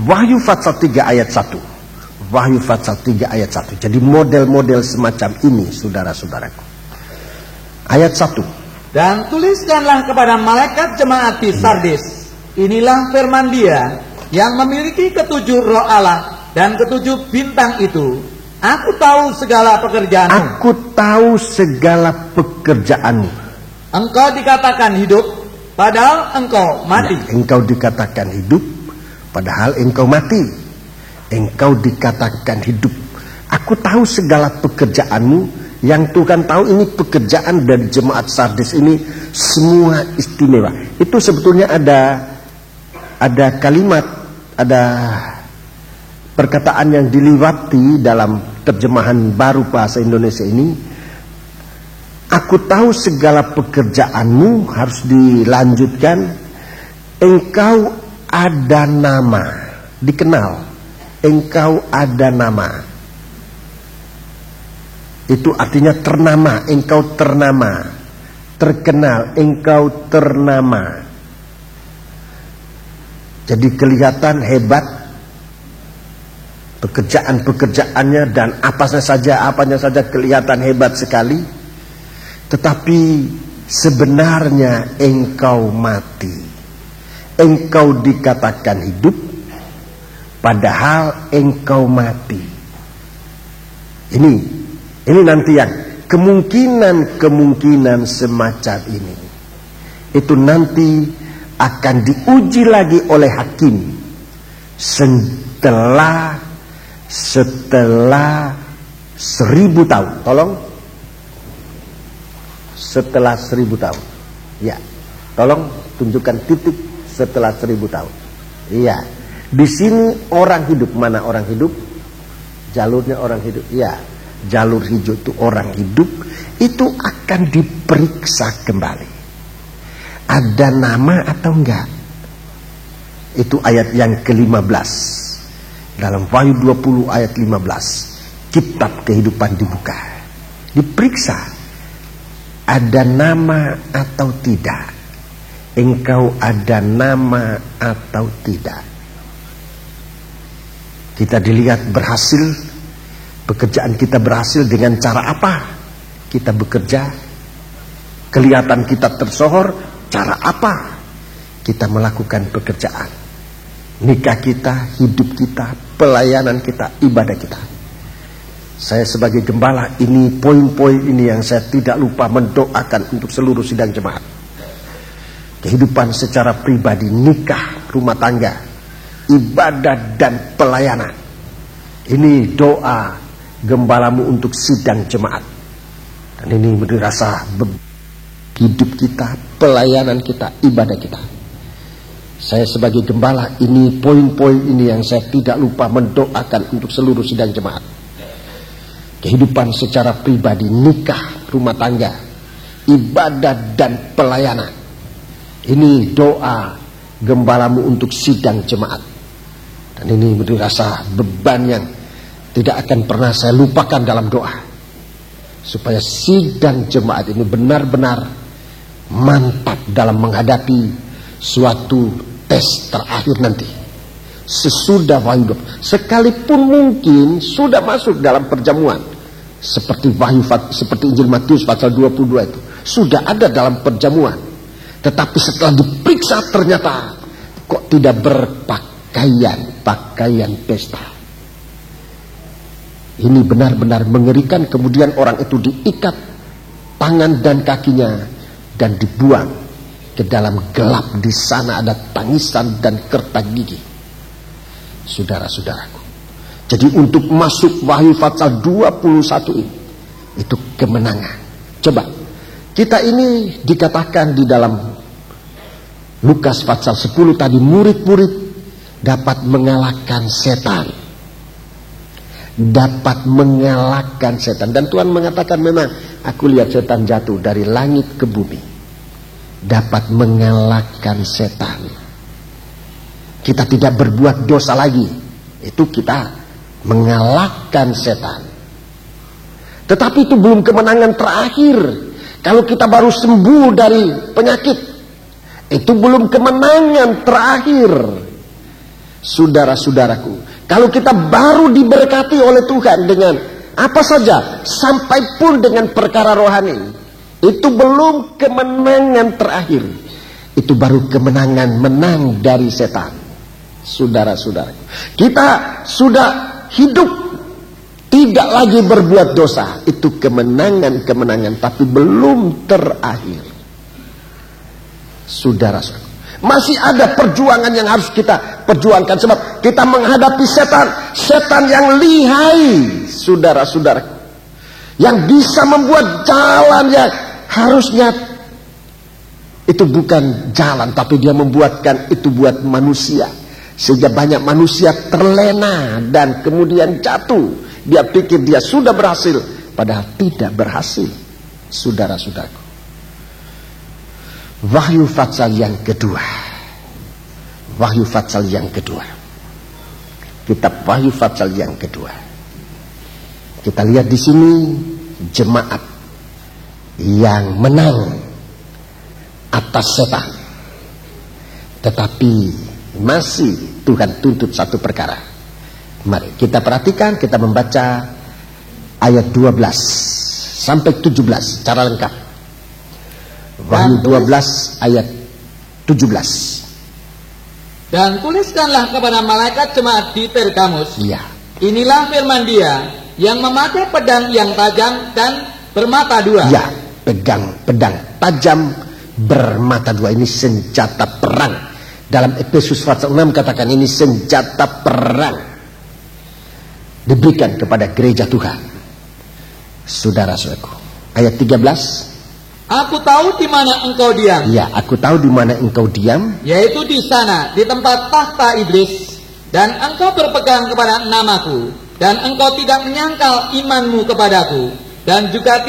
Wahyu pasal 3 ayat 1. Wahyu pasal 3 ayat 1. Jadi model-model semacam ini, saudara-saudaraku. Ayat 1. Dan tuliskanlah kepada malaikat jemaat di Sardis. Inilah firman Dia yang memiliki ketujuh roh Allah dan ketujuh bintang itu. Aku tahu segala pekerjaanmu. Aku tahu segala pekerjaanmu. Engkau dikatakan hidup, padahal engkau mati. Ya, engkau dikatakan hidup, padahal engkau mati. Engkau dikatakan hidup. Aku tahu segala pekerjaanmu. Yang Tuhan tahu ini pekerjaan dari jemaat Sardis ini semua istimewa. Itu sebetulnya ada kalimat, ada perkataan yang diliwati dalam terjemahan baru bahasa Indonesia ini. Aku tahu segala pekerjaanmu, harus dilanjutkan. Engkau ada nama, dikenal. Engkau ada nama. Itu artinya ternama, engkau ternama. Terkenal, engkau ternama. Jadi kelihatan hebat pekerjaan-pekerjaannya dan apanya saja kelihatan hebat sekali. Tetapi sebenarnya engkau mati. Engkau dikatakan hidup, padahal engkau mati. Ini nanti yang kemungkinan semacam ini. Itu nanti akan diuji lagi oleh hakim setelah 1000 tahun. Tolong. Setelah 1000 tahun. Ya. Tolong tunjukkan titik setelah 1000 tahun. Iya. Di sini orang hidup. Mana orang hidup? Jalurnya orang hidup. Iya. Jalur hijau itu orang hidup. Itu akan diperiksa kembali. Ada nama atau enggak? Itu ayat yang ke-15. Dalam Wahyu 20 ayat 15. Kitab kehidupan dibuka. Diperiksa. Ada nama atau tidak? Engkau ada nama atau tidak? Kita dilihat berhasil. Pekerjaan kita berhasil dengan cara apa? Kita bekerja. Kelihatan kita tersohor. Cara apa? Kita melakukan pekerjaan. Nikah kita, hidup kita, pelayanan kita, ibadah kita. Saya sebagai gembala, ini poin-poin ini yang saya tidak lupa mendoakan untuk seluruh sidang jemaat. Kehidupan secara pribadi, nikah, rumah tangga, ibadah dan pelayanan. Ini doa gembalamu untuk sidang jemaat. Dan ini merasa hidup kita, pelayanan kita, ibadah kita. Saya sebagai gembala, ini poin-poin ini yang saya tidak lupa mendoakan untuk seluruh sidang jemaat. Kehidupan secara pribadi, nikah, rumah tangga, ibadah dan pelayanan. Ini doa gembalamu untuk sidang jemaat. Dan ini merasa beban yang tidak akan pernah saya lupakan dalam doa. Supaya sidang jemaat ini benar-benar mantap dalam menghadapi suatu tes terakhir nanti. Sesudah wahyu, sekalipun mungkin sudah masuk dalam perjamuan. Seperti seperti Injil Matius pasal 22 itu. Sudah ada dalam perjamuan. Tetapi setelah diperiksa ternyata kok tidak pakaian pesta. Ini benar-benar mengerikan. Kemudian orang itu diikat tangan dan kakinya dan dibuang ke dalam gelap. Di sana ada tangisan dan kertak gigi. Saudara-saudaraku, jadi untuk masuk Wahyu pasal 21 ini, itu kemenangan. Coba, kita ini dikatakan di dalam Lukas pasal 10 tadi, murid-murid dapat mengalahkan setan. Dapat mengalahkan setan. Dan Tuhan mengatakan memang, aku lihat setan jatuh dari langit ke bumi. Dapat mengalahkan setan. Kita tidak berbuat dosa lagi. Itu kita mengalahkan setan. Tetapi itu belum kemenangan terakhir. Kalau kita baru sembuh dari penyakit, itu belum kemenangan terakhir. Saudara-saudaraku, kalau kita baru diberkati oleh Tuhan dengan apa saja, sampai pun dengan perkara rohani, itu belum kemenangan terakhir. Itu baru kemenangan menang dari setan. Saudara-saudaraku, kita sudah hidup tidak lagi berbuat dosa. Itu kemenangan-kemenangan, tapi belum terakhir. Saudara-saudaraku, masih ada perjuangan yang harus kita perjuangkan. Sebab kita menghadapi setan yang lihai, saudara-saudaraku, yang bisa membuat jalan yang harusnya itu bukan jalan, tapi dia membuatkan itu buat manusia. Sehingga banyak manusia terlena dan kemudian jatuh. Dia pikir dia sudah berhasil, padahal tidak berhasil. Saudara-saudaraku, Wahyu pasal yang kedua. Wahyu pasal yang kedua. Kitab Wahyu pasal yang kedua. Kita lihat di sini jemaat yang menang atas setan. Tetapi masih Tuhan tuntut satu perkara. Mari kita perhatikan, kita membaca ayat 12 sampai 17 secara lengkap. Wahyu 12 ayat 17. Dan tuliskanlah kepada malaikat jemaat di Pergamus. Iya. Inilah firman Dia yang memakai pedang yang tajam dan bermata dua. Ya, pedang tajam bermata dua. Ini senjata perang. Dalam Efesus pasal 6 katakan ini senjata perang. Diberikan kepada gereja Tuhan. Saudara-saudaraku, ayat 13. Aku tahu di mana engkau diam. Ya, aku tahu di mana engkau diam. Yaitu di sana, di tempat tahta iblis. Dan engkau berpegang kepada namaku. Dan engkau tidak menyangkal imanmu kepadaku. Dan juga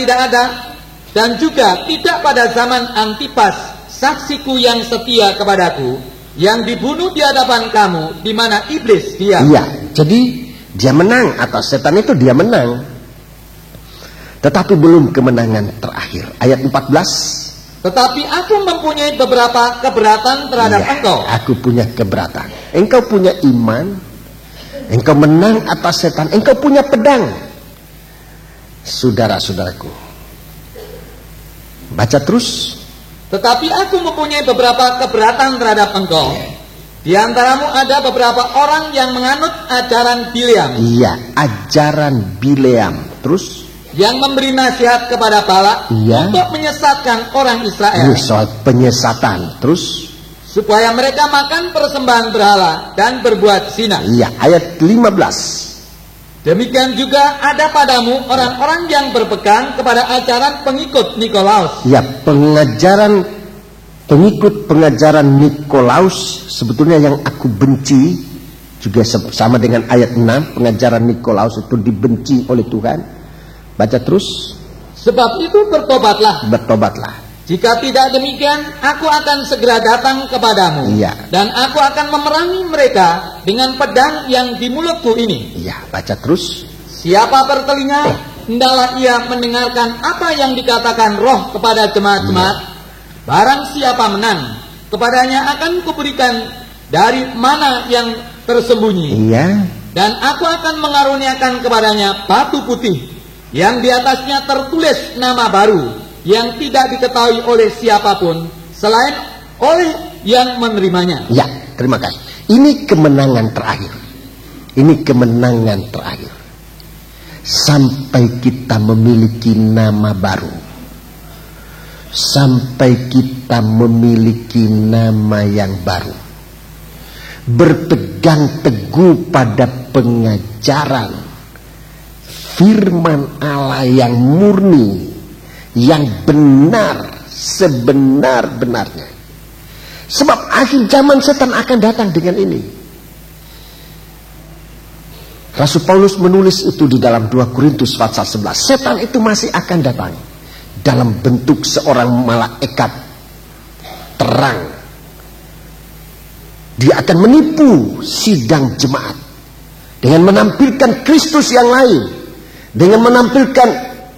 tidak pada zaman Antipas, saksiku yang setia kepadaku, yang dibunuh di hadapan kamu, di mana iblis diam. Iya, jadi dia menang atas setan itu, dia menang. Tetapi belum kemenangan terakhir. Ayat 14. Tetapi aku mempunyai beberapa keberatan terhadap engkau. Aku punya keberatan. Engkau punya iman. Engkau menang atas setan. Engkau punya pedang. Saudara-saudaraku, baca terus. Tetapi aku mempunyai beberapa keberatan terhadap engkau. Di antaramu ada beberapa orang yang menganut ajaran Bileam. Iya, ajaran Bileam. Terus? Yang memberi nasihat kepada Balak untuk menyesatkan orang Israel. Ini soal penyesatan. Terus? Supaya mereka makan persembahan berhala dan berbuat zina. Iya, ayat 15. Demikian juga ada padamu orang-orang yang berpegang kepada ajaran pengikut Nikolaus. Ya, pengikut pengajaran Nikolaus sebetulnya yang aku benci, juga sama dengan ayat 6, pengajaran Nikolaus itu dibenci oleh Tuhan. Baca terus. Sebab itu bertobatlah. Bertobatlah. Jika tidak demikian, aku akan segera datang kepadamu. Iya. Dan aku akan memerangi mereka dengan pedang yang di mulutku ini. Iya, baca terus. Siapa bertelinga, hendaklah ia mendengarkan apa yang dikatakan Roh kepada jemaat-jemaat. Barang siapa menang, kepadanya akan kuberikan dari mana yang tersembunyi. Iya. Dan aku akan mengaruniakan kepadanya batu putih yang di atasnya tertulis nama baru, yang tidak diketahui oleh siapapun selain oleh yang menerimanya. Ya, terima kasih. Ini kemenangan terakhir. Ini kemenangan terakhir. Sampai kita memiliki nama baru. Sampai kita memiliki nama yang baru. Berpegang teguh pada pengajaran firman Allah yang murni, yang benar sebenar-benarnya. Sebab akhir zaman setan akan datang dengan ini. Rasul Paulus menulis itu di dalam 2 Korintus pasal 11. Setan itu masih akan datang dalam bentuk seorang malaikat terang. Dia akan menipu sidang jemaat dengan menampilkan Kristus yang lain, dengan menampilkan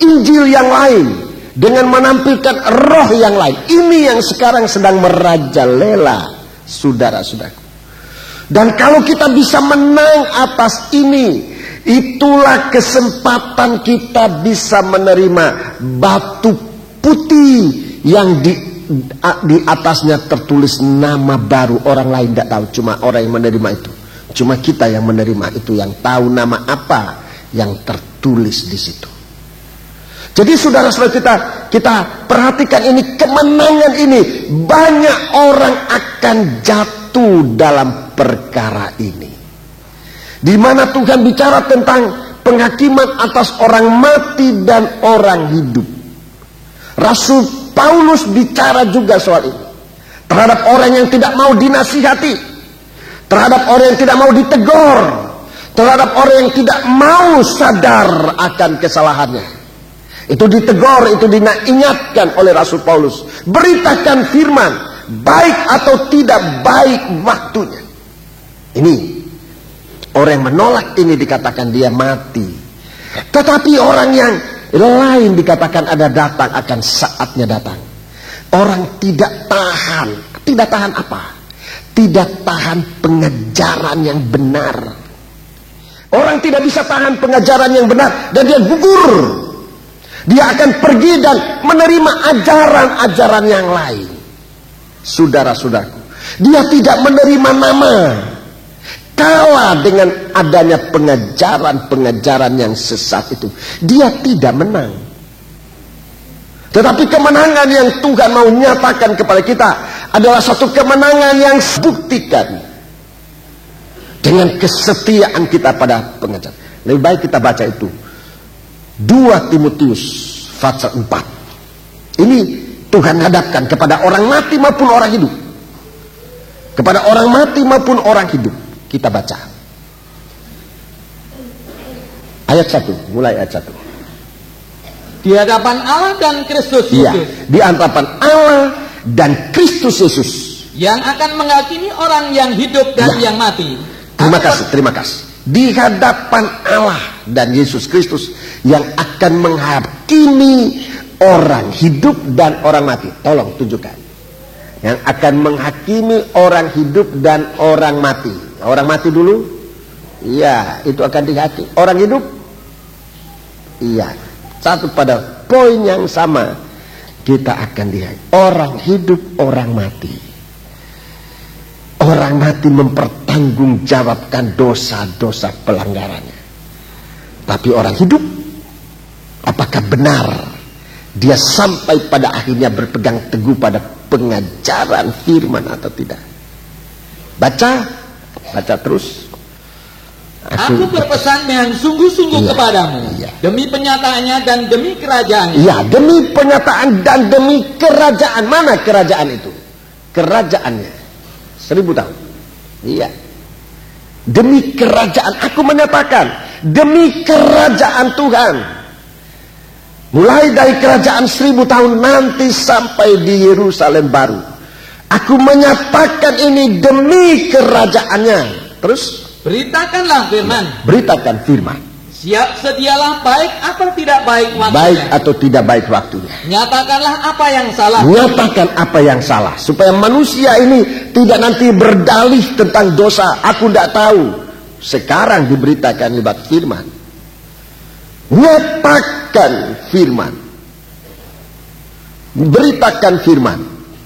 Injil yang lain, dengan menampilkan roh yang lain. Ini yang sekarang sedang merajalela, saudara-saudaraku. Dan kalau kita bisa menang atas ini, itulah kesempatan kita bisa menerima batu putih yang di atasnya tertulis nama baru. Orang lain tidak tahu, cuma orang yang menerima itu. Cuma kita yang menerima itu, yang tahu nama apa yang tertulis di situ. Jadi saudara-saudara kita perhatikan ini, kemenangan ini. Banyak orang akan jatuh dalam perkara ini. Di mana Tuhan bicara tentang penghakiman atas orang mati dan orang hidup. Rasul Paulus bicara juga soal ini. Terhadap orang yang tidak mau dinasihati, terhadap orang yang tidak mau ditegur, terhadap orang yang tidak mau sadar akan kesalahannya. Itu ditegur, itu diingatkan oleh Rasul Paulus. Beritakan firman, baik atau tidak baik waktunya. Ini orang yang menolak ini dikatakan dia mati. Tetapi orang yang lain dikatakan ada datang, akan saatnya datang. Orang tidak tahan. Tidak tahan apa? Tidak tahan pengajaran yang benar. Orang tidak bisa tahan pengajaran yang benar, dan dia gugur. Dia akan pergi dan menerima ajaran-ajaran yang lain. Saudara-saudaraku, dia tidak menerima nama. Kalah dengan adanya pengajaran-pengajaran yang sesat itu, dia tidak menang. Tetapi kemenangan yang Tuhan mau nyatakan kepada kita adalah satu kemenangan yang buktikan dengan kesetiaan kita pada pengajaran. Lebih baik kita baca itu 2 Timotius pasal 4. Ini Tuhan hadapkan kepada orang mati maupun orang hidup. Kepada orang mati maupun orang hidup. Kita baca ayat 1, mulai ayat 1. Di hadapan Allah dan Kristus Yesus. Iya, di hadapan Allah dan Kristus Yesus yang akan menghakimi orang yang hidup dan yang mati. Terima kasih. Di hadapan Allah dan Yesus Kristus yang akan menghakimi orang hidup dan orang mati. Tolong tunjukkan. Yang akan menghakimi orang hidup dan orang mati. Orang mati dulu? Iya, itu akan dihakimi. Orang hidup? Iya. Satu pada poin yang sama. Kita akan dihakimi. Orang hidup, orang mati. Orang mati mempertanggungjawabkan dosa-dosa pelanggarannya. Tapi orang hidup, apakah benar dia sampai pada akhirnya berpegang teguh pada pengajaran firman atau tidak? Baca terus. Aku berpesan dengan sungguh-sungguh kepadamu, demi penyataannya dan demi kerajaannya. Iya, demi penyataan dan demi kerajaan. Mana kerajaan itu? Kerajaannya 1000 tahun. Iya. Demi kerajaan, aku menyatakan demi kerajaan Tuhan. Mulai dari kerajaan 1000 tahun nanti sampai di Yerusalem baru. Aku menyatakan ini demi kerajaannya. Terus? Beritakanlah firman. Beritakan firman. Sedialah baik atau tidak baik waktunya. Baik atau tidak baik waktunya. Nyatakanlah apa yang salah. Nyatakan apa yang salah. Supaya manusia ini tidak nanti berdalih tentang dosa. Aku tidak tahu. Sekarang diberitakan lewat firman. Nyatakan firman. Beritakan firman.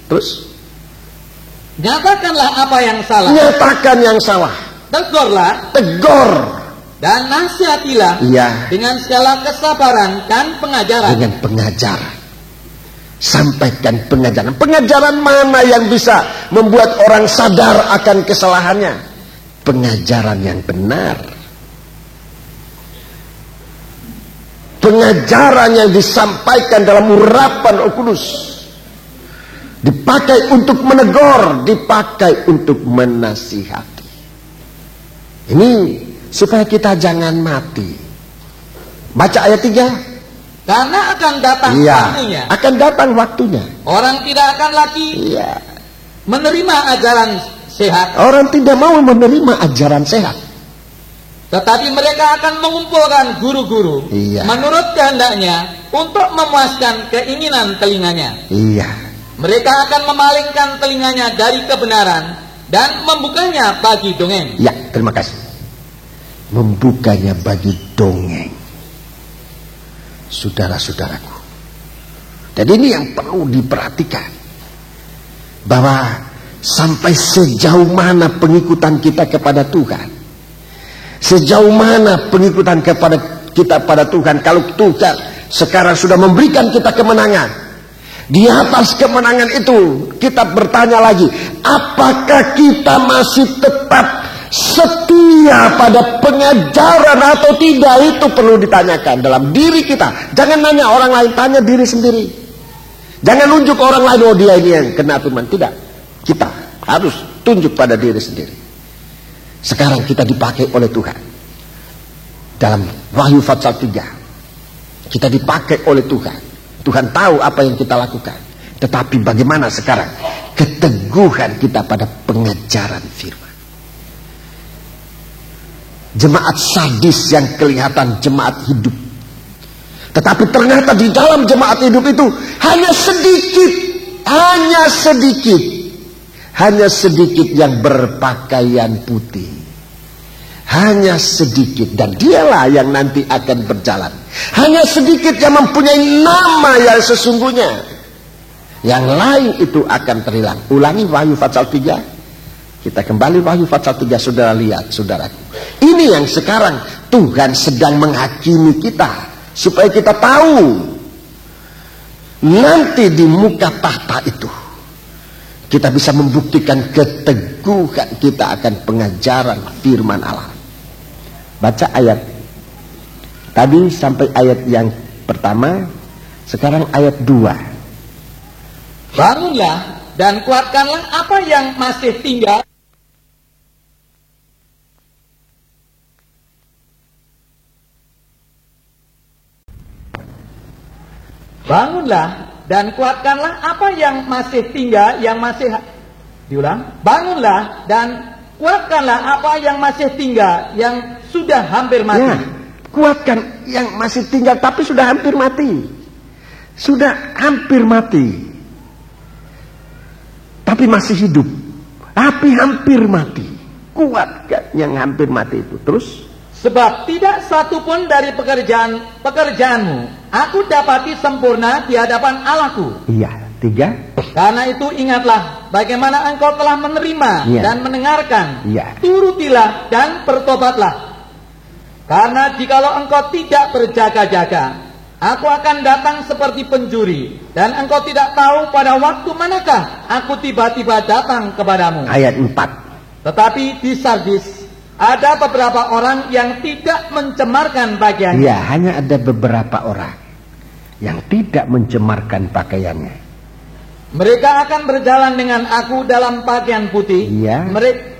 Terus? Nyatakanlah apa yang salah. Nyatakan yang salah. Tegurlah. Tegur. Dan nasihatilah. Iya. Dengan segala kesabaran dan pengajaran. Dengan pengajaran. Sampaikan pengajaran. Pengajaran mana yang bisa membuat orang sadar akan kesalahannya? Pengajaran yang benar. Pengajaran yang disampaikan dalam urapan Roh Kudus. Dipakai untuk menegur, dipakai untuk menasihati. Ini supaya kita jangan mati. Baca ayat 3. Karena akan datang waktunya. Akan datang waktunya. Orang tidak akan lagi menerima ajaran sehat. Orang tidak mau menerima ajaran sehat. Tetapi mereka akan mengumpulkan guru-guru menurut kehendaknya untuk memuaskan keinginan telinganya. Mereka akan memalingkan telinganya dari kebenaran dan membukanya bagi dongeng. Ya, terima kasih. Membukanya bagi dongeng. Saudara-saudaraku. Dan ini yang perlu diperhatikan. Bahwa sampai sejauh mana pengikutan kita kepada Tuhan. Sejauh mana pengikutan kepada kita pada Tuhan. Kalau Tuhan sekarang sudah memberikan kita kemenangan. Di atas kemenangan itu kita bertanya lagi. Apakah kita masih tetap setia pada pengajaran atau tidak? Itu perlu ditanyakan dalam diri kita. Jangan nanya orang lain, tanya diri sendiri. Jangan nunjuk orang lain, oh dia ini yang kena firman. Tidak. Kita harus tunjuk pada diri sendiri. Sekarang kita dipakai oleh Tuhan. Dalam Wahyu pasal 3. Kita dipakai oleh Tuhan. Tuhan tahu apa yang kita lakukan. Tetapi bagaimana sekarang keteguhan kita pada pengajaran firman. Jemaat sadis yang kelihatan jemaat hidup. Tetapi ternyata di dalam jemaat hidup itu hanya sedikit. Hanya sedikit yang berpakaian putih. Hanya sedikit. Dan dialah yang nanti akan berjalan. Hanya sedikit yang mempunyai nama yang sesungguhnya. Yang lain itu akan terhilang. Ulangi Wahyu pasal 3. Kita kembali Wahyu pasal 3. Saudara lihat, saudaraku. Ini yang sekarang Tuhan sedang menghakimi kita. Supaya kita tahu. Nanti di muka tahta itu. Kita bisa membuktikan keteguhan kita akan pengajaran firman Allah. Baca ayat. Tadi sampai ayat yang pertama. Sekarang ayat 2. Bangunlah dan kuatkanlah apa yang masih tinggal. Bangunlah dan kuatkanlah apa yang masih tinggal, yang masih diulang. Bangunlah dan kuatkanlah apa yang masih tinggal, yang sudah hampir mati. Ya, kuatkan yang masih tinggal tapi sudah hampir mati. Sudah hampir mati. Tapi masih hidup. Tapi hampir mati. Kuatkan yang hampir mati itu. Terus? Sebab tidak satu pun dari pekerjaanmu aku dapati sempurna di hadapan Allahku. Iya, 3. Karena itu ingatlah bagaimana engkau telah menerima dan mendengarkan. Turutilah dan bertobatlah. Karena jikalau engkau tidak berjaga-jaga, aku akan datang seperti pencuri, dan engkau tidak tahu pada waktu manakah aku tiba-tiba datang kepadamu. Ayat 4. Tetapi di Sardis ada beberapa orang yang tidak mencemarkan pakaiannya. Ya, hanya ada beberapa orang yang tidak mencemarkan pakaiannya. Mereka akan berjalan dengan aku dalam pakaian putih.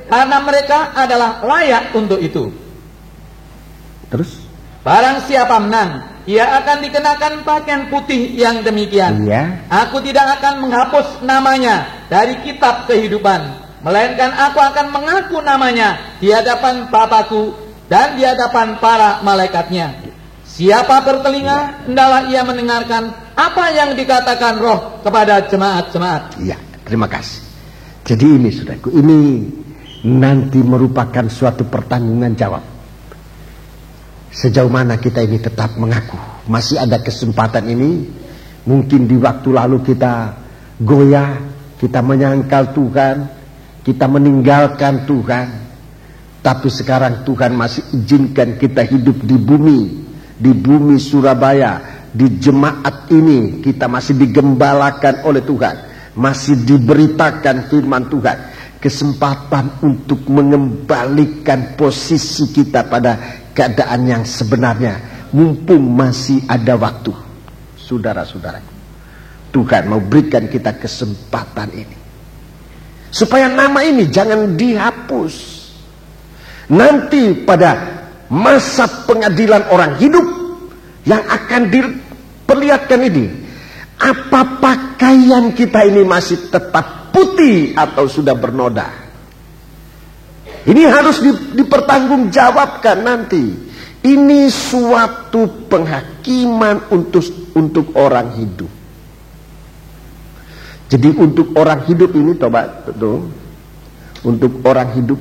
Karena mereka adalah layak untuk itu. Terus? Barang siapa menang, ia akan dikenakan pakaian putih yang demikian. Iya. Aku tidak akan menghapus namanya dari kitab kehidupan, melainkan aku akan mengaku namanya di hadapan Bapakku dan di hadapan para malaikatnya. Siapa bertelinga, hendaklah ia mendengarkan apa yang dikatakan Roh kepada jemaat-jemaat. Iya, terima kasih. Jadi ini saudaraku, ini nanti merupakan suatu pertanggungan jawab. Sejauh mana kita ini tetap mengaku. Masih ada kesempatan ini. Mungkin di waktu lalu kita goyah, kita menyangkal Tuhan, kita meninggalkan Tuhan. Tapi sekarang Tuhan masih izinkan kita hidup di bumi Surabaya, di jemaat ini kita masih digembalakan oleh Tuhan, masih diberitakan firman Tuhan, kesempatan untuk mengembalikan posisi kita pada keadaan yang sebenarnya, mumpung masih ada waktu. Saudara-saudara, Tuhan mau berikan kita kesempatan ini supaya nama ini jangan dihapus. Nanti pada masa pengadilan orang hidup yang akan diperlihatkan ini, apa pakaian kita ini masih tetap putih atau sudah bernoda? Ini harus dipertanggungjawabkan nanti. Ini suatu penghakiman untuk orang hidup. Jadi untuk orang hidup ini, coba betul, untuk orang hidup,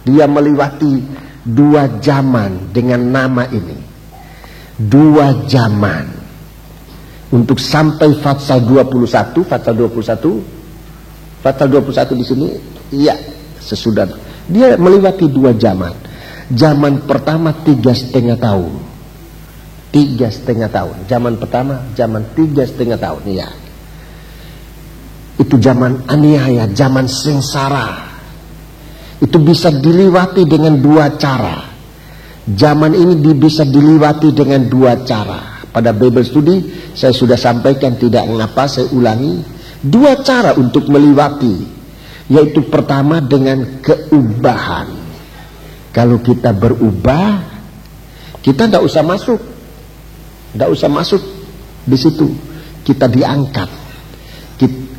dia melewati 2 zaman dengan nama ini. 2 zaman. Untuk sampai Fatsal 21, Fatsal 21 di sini, iya, sesudah. Dia melewati 2 zaman. Zaman pertama 3,5 tahun. 3,5 tahun. Zaman pertama, zaman 3,5 tahun, iya. Itu zaman aniaya, zaman sengsara. Itu bisa dilewati dengan 2 cara. Zaman ini bisa dilewati dengan 2 cara. Pada Bible Study saya sudah sampaikan, tidak mengapa saya ulangi. 2 cara untuk melewati, yaitu pertama dengan keubahan. Kalau kita berubah, kita tidak usah masuk, di situ. Kita diangkat,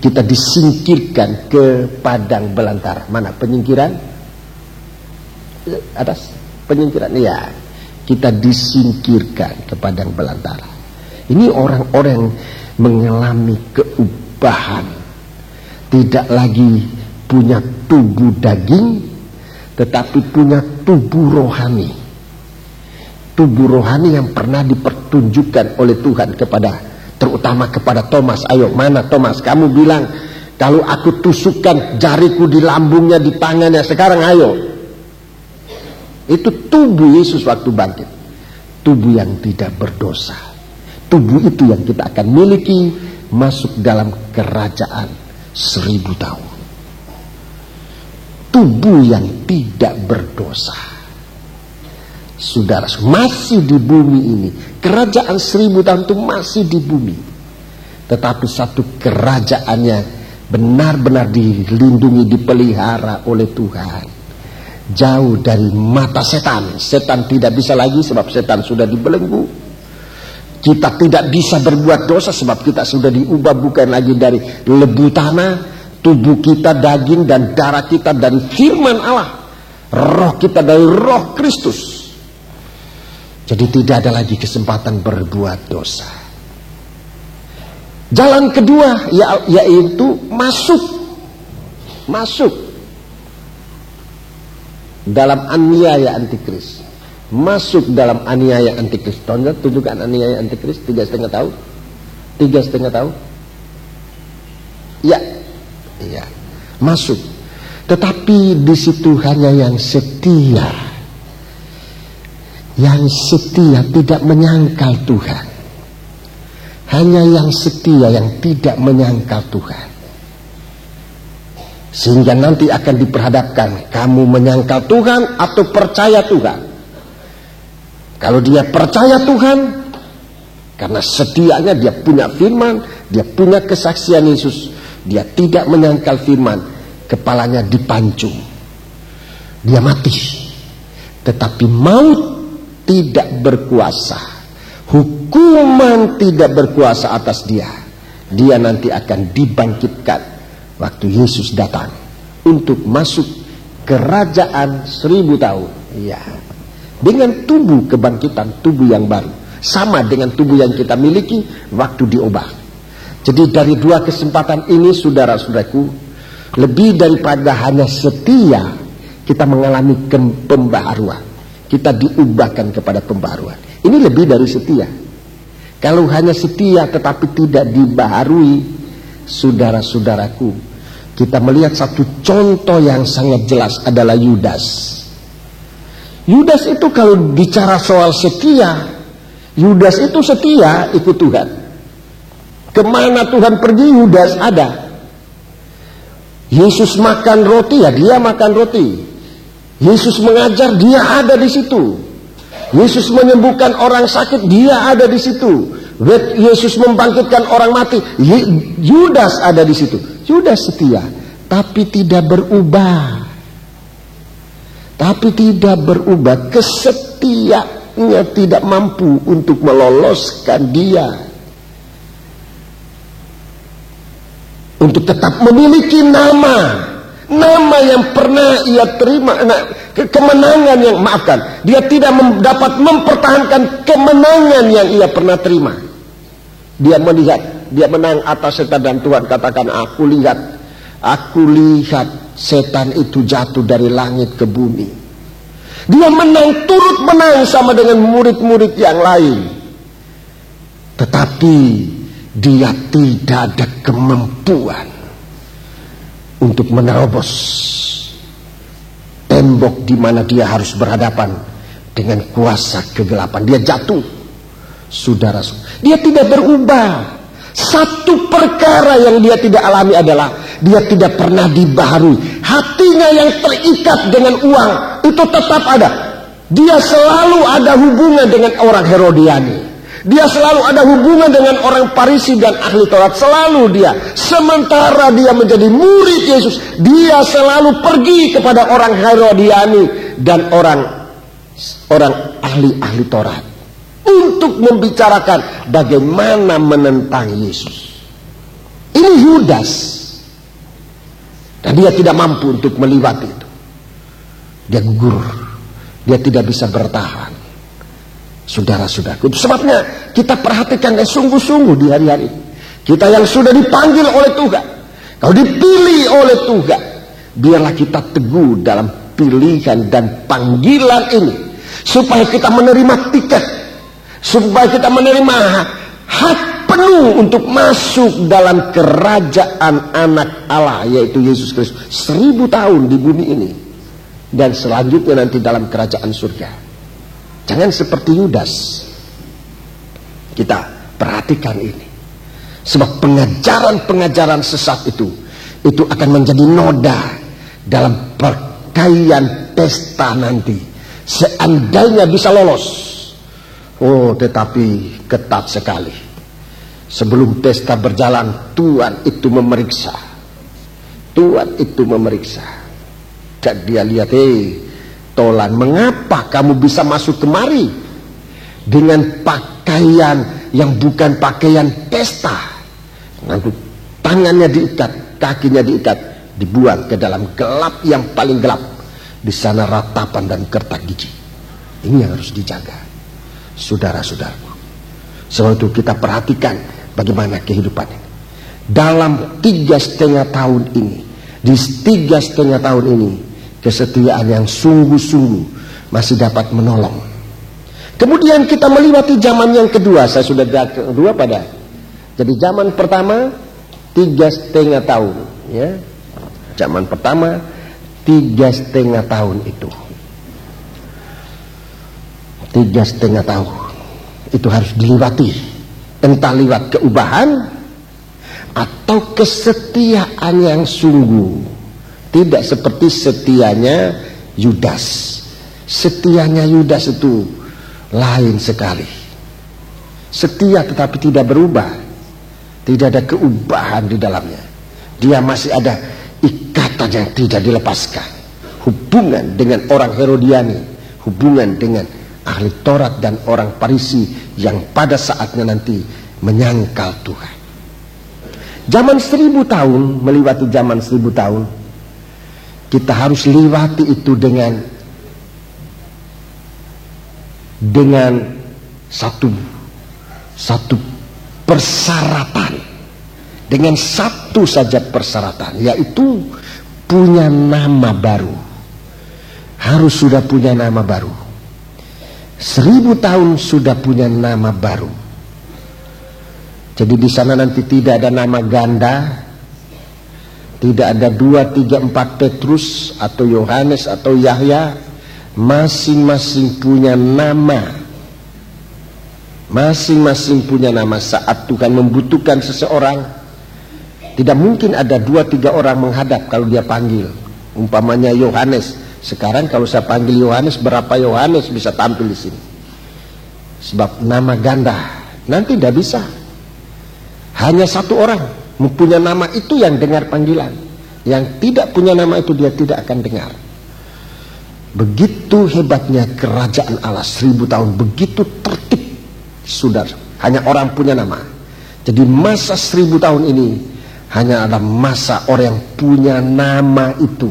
kita disingkirkan ke padang belantara. Mana penyingkiran? Atas penyingkiran, ya. Kita disingkirkan ke padang belantara. Ini orang-orang mengalami keubahan, tidak lagi punya tubuh daging, tetapi punya tubuh rohani. Tubuh rohani yang pernah dipertunjukkan oleh Tuhan terutama kepada Thomas. Ayo, mana Thomas? Kamu bilang kalau aku tusukkan jariku di lambungnya, di tangannya, sekarang ayo. Itu tubuh Yesus waktu bangkit. Tubuh yang tidak berdosa. Tubuh itu yang kita akan miliki masuk dalam kerajaan 1000 tahun. Tubuh yang tidak berdosa. Saudara, masih di bumi ini. Kerajaan 1000 tahun itu masih di bumi. Tetapi satu kerajaannya benar-benar dilindungi, dipelihara oleh Tuhan. Jauh dari mata setan. Setan tidak bisa lagi sebab setan sudah dibelenggu. Kita tidak bisa berbuat dosa sebab kita sudah diubah bukan lagi dari lebu tanah. Tubuh kita, daging dan darah kita dari firman Allah. Roh kita dari roh Kristus. Jadi tidak ada lagi kesempatan berbuat dosa. Jalan kedua yaitu masuk dalam aniaya antikris. Masuk dalam aniaya antikris. Tunjukkan aniaya antikris 3,5 tahun. 3,5 tahun. Ya, masuk. Tetapi di situ hanya yang setia. Yang setia tidak menyangkal Tuhan. Hanya yang setia yang tidak menyangkal Tuhan. Sehingga nanti akan diperhadapkan, kamu menyangkal Tuhan atau percaya Tuhan. Kalau dia percaya Tuhan, karena setianya dia punya firman, dia punya kesaksian Yesus, dia tidak menyangkal firman, kepalanya dipancung, dia mati. Tetapi maut tidak berkuasa, hukuman tidak berkuasa atas dia. Dia nanti akan dibangkitkan waktu Yesus datang untuk masuk kerajaan 1000 tahun. Ya, dengan tubuh kebangkitan, tubuh yang baru, sama dengan tubuh yang kita miliki waktu diubah. Jadi dari dua kesempatan ini, saudara-saudaraku, lebih daripada hanya setia, kita mengalami pembaharuan. Kita diubahkan kepada pembaharuan. Ini lebih dari setia. Kalau hanya setia tetapi tidak dibaharui, saudara-saudaraku, kita melihat satu contoh yang sangat jelas adalah Yudas. Yudas itu kalau bicara soal setia, Yudas itu setia ikut Tuhan. Kemana Tuhan pergi, Yudas ada. Yesus makan roti, ya dia makan roti. Yesus mengajar, dia ada di situ. Yesus menyembuhkan orang sakit, dia ada di situ. Yesus membangkitkan orang mati, Yudas ada di situ. Yudas setia, tapi tidak berubah. Tapi tidak berubah, kesetiaannya tidak mampu untuk meloloskan dia untuk tetap memiliki nama yang pernah ia terima, kemenangan yang, maafkan, dia tidak dapat mempertahankan kemenangan yang ia pernah terima. Dia melihat, dia menang atas setan, dan Tuhan katakan, aku lihat setan itu jatuh dari langit ke bumi. Dia menang, turut menang sama dengan murid-murid yang lain, tetapi dia tidak ada kemampuan untuk menerobos tembok di mana dia harus berhadapan dengan kuasa kegelapan. Dia jatuh, saudara. Dia tidak berubah. Satu perkara yang dia tidak alami adalah dia tidak pernah dibaharui. Hatinya yang terikat dengan uang itu tetap ada. Dia selalu ada hubungan dengan orang Herodiani. Dia selalu ada hubungan dengan orang Farisi dan ahli Taurat. Selalu dia. Sementara dia menjadi murid Yesus, dia selalu pergi kepada orang Herodiani dan orang ahli Taurat untuk membicarakan bagaimana menentang Yesus. Ini Yudas. Dan dia tidak mampu untuk melewati itu. Dia gugur. Dia tidak bisa bertahan. Saudara-saudaraku, sebabnya kita perhatikan dengan sungguh-sungguh di hari-hari ini. Kita yang sudah dipanggil oleh Tuhan, kalau dipilih oleh Tuhan, biarlah kita teguh dalam pilihan dan panggilan ini, supaya kita menerima tiket, supaya kita menerima hak penuh untuk masuk dalam kerajaan anak Allah, yaitu Yesus Kristus, 1000 tahun di bumi ini, dan selanjutnya nanti dalam kerajaan surga. Jangan seperti Yudas. Kita perhatikan ini. Sebab pengajaran-pengajaran sesat itu akan menjadi noda dalam perkayaan pesta nanti. Seandainya bisa lolos. Oh, tetapi ketat sekali. Sebelum pesta berjalan, Tuhan itu memeriksa. Tuhan itu memeriksa. Dan dia lihat, Tolan, mengapa kamu bisa masuk kemari dengan pakaian yang bukan pakaian pesta? Lalu tangannya diikat, kakinya diikat, dibuang ke dalam gelap yang paling gelap. Di sana ratapan dan kertak gigi. Ini yang harus dijaga, saudara-saudaraku. Sebab itu kita perhatikan bagaimana kehidupan ini. Dalam 3,5 tahun ini, di 3,5 tahun ini, kesetiaan yang sungguh-sungguh masih dapat menolong. Kemudian kita melewati zaman yang kedua. Saya sudah kedua pada. Jadi zaman pertama 3,5 tahun, ya. Zaman pertama 3,5 tahun itu. 3,5 tahun itu harus dilewati. Entah lewat keubahan atau kesetiaan yang sungguh. Tidak seperti setianya Yudas. Setianya Yudas itu lain sekali. Setia tetapi tidak berubah. Tidak ada keubahan di dalamnya. Dia masih ada ikatan yang tidak dilepaskan. Hubungan dengan orang Herodiani, hubungan dengan ahli Taurat dan orang Farisi yang pada saatnya nanti menyangkal Tuhan. Zaman 1000 tahun, melewati zaman 1000 tahun, kita harus lewati itu dengan satu persyaratan, dengan satu saja persyaratan, yaitu punya nama baru. Harus sudah punya nama baru. 1000 tahun sudah punya nama baru. Jadi di sana nanti tidak ada nama ganda, tidak ada 2, 3, 4 Petrus atau Yohanes atau Yahya. Masing-masing punya nama. Masing-masing punya nama. Saat Tuhan membutuhkan seseorang, tidak mungkin ada 2, 3 orang menghadap kalau dia panggil. Umpamanya Yohanes. Sekarang kalau saya panggil Yohanes, berapa Yohanes bisa tampil di sini? Sebab nama ganda. Nanti tidak bisa. Hanya satu orang mempunyai nama itu yang dengar panggilan. Yang tidak punya nama itu dia tidak akan dengar. Begitu hebatnya kerajaan Allah 1000 tahun. Begitu tertib, saudara. Hanya orang punya nama. Jadi masa 1000 tahun ini hanya ada masa orang yang punya nama itu.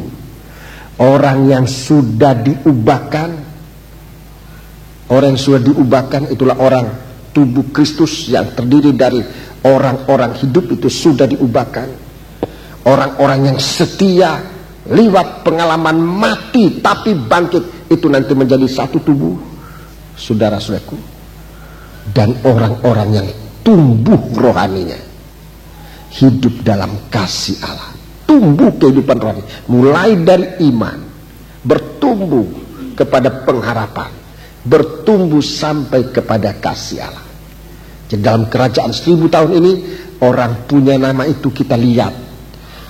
Orang yang sudah diubahkan. Orang yang sudah diubahkan itulah orang tubuh Kristus yang terdiri dari orang-orang hidup itu sudah diubahkan. Orang-orang yang setia lewat pengalaman mati tapi bangkit, itu nanti menjadi satu tubuh, saudara-saudaraku. Dan orang-orang yang tumbuh rohaninya, hidup dalam kasih Allah, tumbuh kehidupan rohani, mulai dari iman, bertumbuh kepada pengharapan, bertumbuh sampai kepada kasih Allah. Jadi dalam kerajaan 1000 tahun ini, orang punya nama itu kita lihat.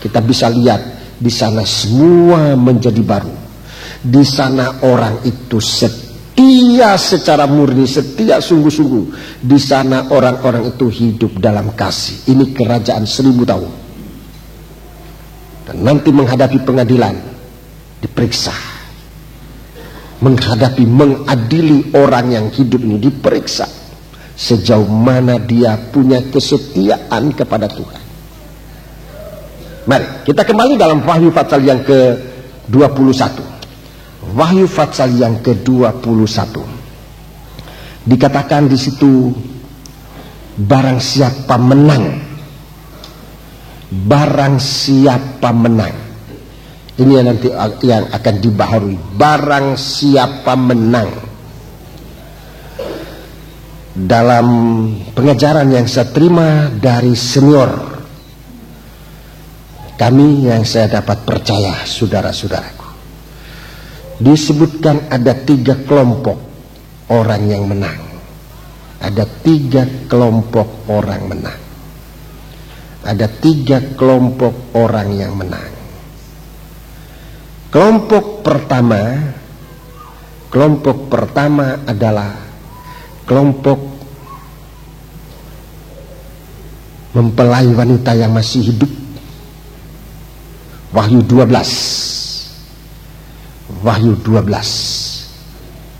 Kita bisa lihat di sana semua menjadi baru. Di sana orang itu setia secara murni, setia sungguh-sungguh. Di sana orang-orang itu hidup dalam kasih. Ini kerajaan 1000 tahun. Dan nanti menghadapi pengadilan, diperiksa. Mengadili orang yang hidup ini diperiksa. Sejauh mana dia punya kesetiaan kepada Tuhan. Mari kita kembali dalam Wahyu pasal yang ke-21. Wahyu pasal yang ke-21. Dikatakan di situ, barang siapa menang. Barang siapa menang. Ini yang nanti yang akan dibaharui. Barang siapa menang. Dalam pengajaran yang saya terima dari senior kami yang saya dapat percaya, saudara-saudaraku, disebutkan ada 3 kelompok orang yang menang. Ada 3 kelompok orang menang. Ada 3 kelompok orang yang menang. Kelompok pertama adalah kelompok mempelai wanita yang masih hidup. Wahyu 12. Wahyu 12.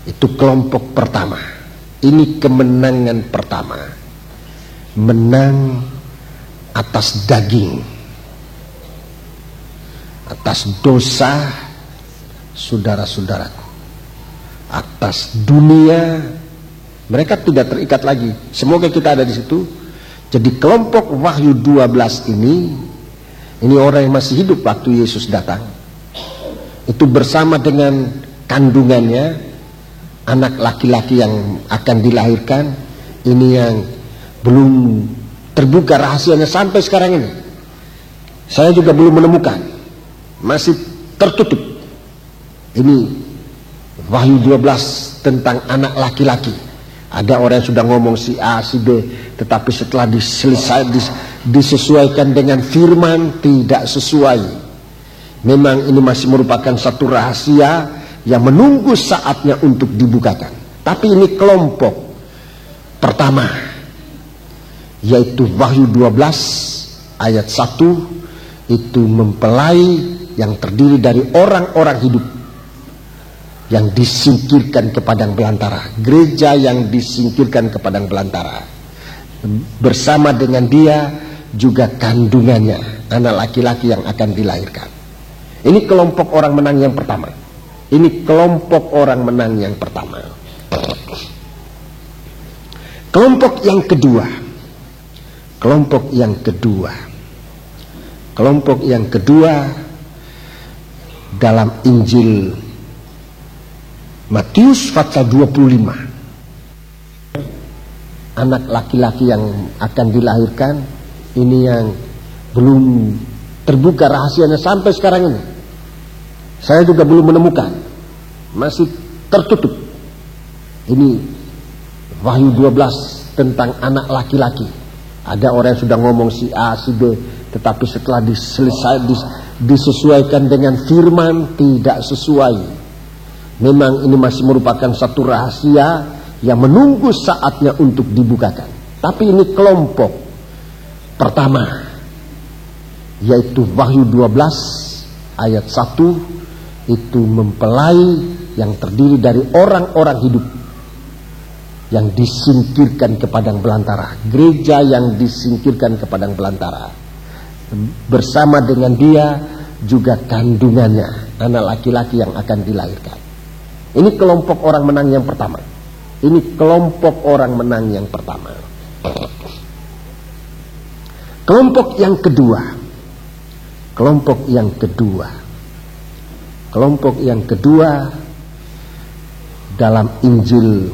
Itu kelompok pertama. Ini kemenangan pertama. Menang atas daging, atas dosa, saudara-saudaraku, atas dunia. Mereka tidak terikat lagi. Semoga kita ada di situ. Jadi kelompok Wahyu 12 ini orang yang masih hidup waktu Yesus datang. Itu bersama dengan kandungannya, anak laki-laki yang akan dilahirkan. Ini yang belum terbuka rahasianya sampai sekarang ini. Saya juga belum menemukan. Masih tertutup. Ini Wahyu 12 tentang anak laki-laki. Ada orang yang sudah ngomong si A, si B, tetapi setelah disesuaikan dengan firman, tidak sesuai. Memang ini masih merupakan satu rahasia yang menunggu saatnya untuk dibukakan. Tapi ini kelompok pertama, yaitu Wahyu 12 ayat 1, itu mempelai yang terdiri dari orang-orang hidup. yang disingkirkan ke padang belantara. Gereja yang disingkirkan ke padang belantara. Bersama dengan dia juga kandungannya, anak laki-laki yang akan dilahirkan. Ini kelompok orang menang yang pertama. Ini kelompok orang menang yang pertama. Kelompok yang kedua. Kelompok yang kedua. Kelompok yang kedua dalam Injil Matius pasal 25. Anak laki-laki yang akan dilahirkan, ini yang belum terbuka rahasianya sampai sekarang ini. Saya juga belum menemukan, masih tertutup. Ini Wahyu 12 tentang anak laki-laki. Ada orang yang sudah ngomong si A, si B, tetapi setelah disesuaikan dengan firman, tidak sesuai. Memang ini masih merupakan satu rahasia yang menunggu saatnya untuk dibukakan. Tapi ini kelompok pertama, yaitu Wahyu 12 ayat 1, itu mempelai yang terdiri dari orang-orang hidup yang disingkirkan ke padang belantara. Gereja yang disingkirkan ke padang belantara. Bersama dengan dia juga kandungannya, anak laki-laki yang akan dilahirkan. Ini kelompok orang menang yang pertama. Ini kelompok orang menang yang pertama. Kelompok yang kedua. Kelompok yang kedua. Kelompok yang kedua dalam Injil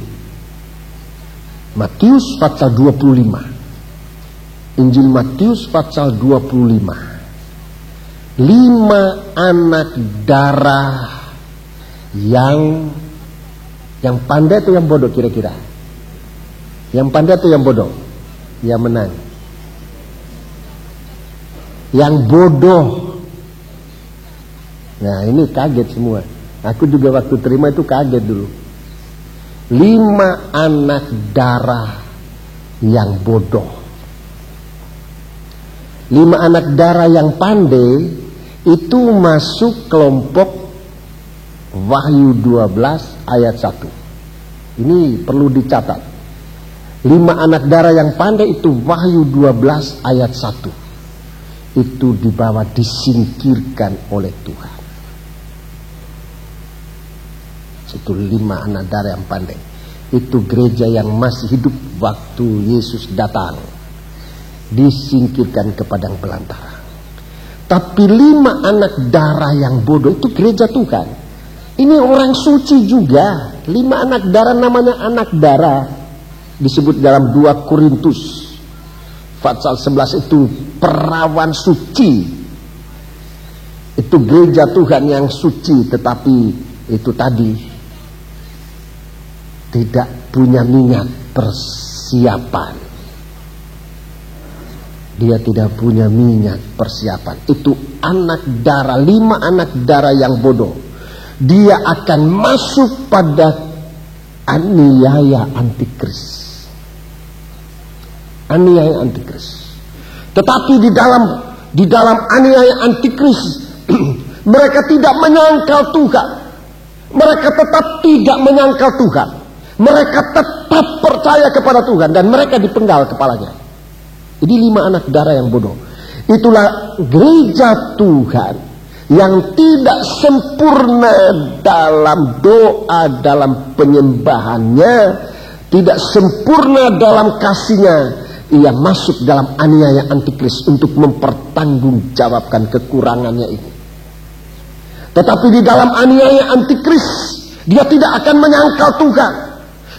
Matius pasal 25. Injil Matius pasal 25. 5 anak darah yang pandai itu yang bodoh kira-kira. Yang pandai itu yang bodoh, yang menang. Yang bodoh. Nah, ini kaget semua. Aku juga waktu terima itu kaget dulu. 5 anak darah yang bodoh. 5 anak darah yang pandai itu masuk kelompok Wahyu 12 ayat 1. Ini perlu dicatat. 5 anak darah yang pandai itu Wahyu 12 ayat 1. Itu dibawa disingkirkan oleh Tuhan. Itu 5 anak darah yang pandai. Itu gereja yang masih hidup waktu Yesus datang. Disingkirkan ke padang belantara. Tapi 5 anak darah yang bodoh itu gereja Tuhan. Ini orang suci juga. 5 anak darah namanya anak darah. Disebut dalam 2 Korintus pasal 11 itu perawan suci. Itu gereja Tuhan yang suci, tetapi itu tadi tidak punya minyak persiapan. Dia tidak punya minyak persiapan. Itu anak darah, 5 anak darah yang bodoh. Dia akan masuk pada aniaya antikris. Aniaya antikris. Tetapi di dalam aniaya antikris mereka tidak menyangkal Tuhan. Mereka tetap tidak menyangkal Tuhan. Mereka tetap percaya kepada Tuhan dan mereka dipenggal kepalanya. Jadi 5 anak darah yang bodoh. Itulah gereja Tuhan yang tidak sempurna dalam doa, dalam penyembahannya, tidak sempurna dalam kasihnya. Ia masuk dalam aniaya antikris untuk mempertanggungjawabkan kekurangannya ini. Tetapi di dalam aniaya antikris, dia tidak akan menyangkal Tuhan.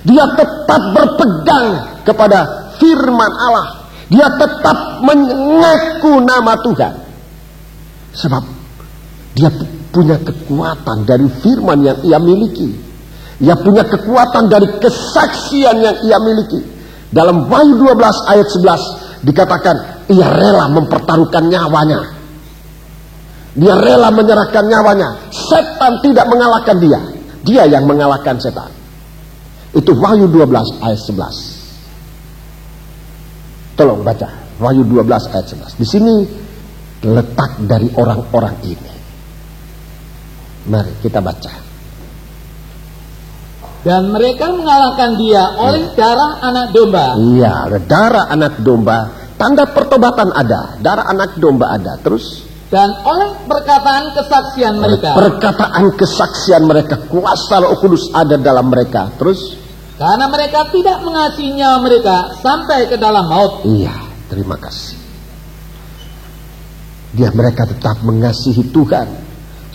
Dia tetap berpegang kepada firman Allah. Dia tetap mengaku nama Tuhan. Sebab dia punya kekuatan dari firman yang ia miliki. Ia punya kekuatan dari kesaksian yang ia miliki. Dalam Wahyu 12 ayat 11 dikatakan ia rela mempertaruhkan nyawanya. Dia rela menyerahkan nyawanya. Setan tidak mengalahkan dia. Dia yang mengalahkan setan. Itu Wahyu 12 ayat 11. Tolong baca Wahyu 12 ayat 11. Di sini letak dari orang-orang ini. Mari kita baca. Dan mereka mengalahkan dia oleh darah anak domba. Iya, ada darah anak domba. Tanda pertobatan ada, darah anak domba ada. Terus? Dan oleh perkataan kesaksian mereka. Perkataan kesaksian mereka, kuasa Roh Kudus ada dalam mereka. Terus? Karena mereka tidak mengasihi nyawa mereka sampai ke dalam maut. Iya, terima kasih. Mereka tetap mengasihi Tuhan,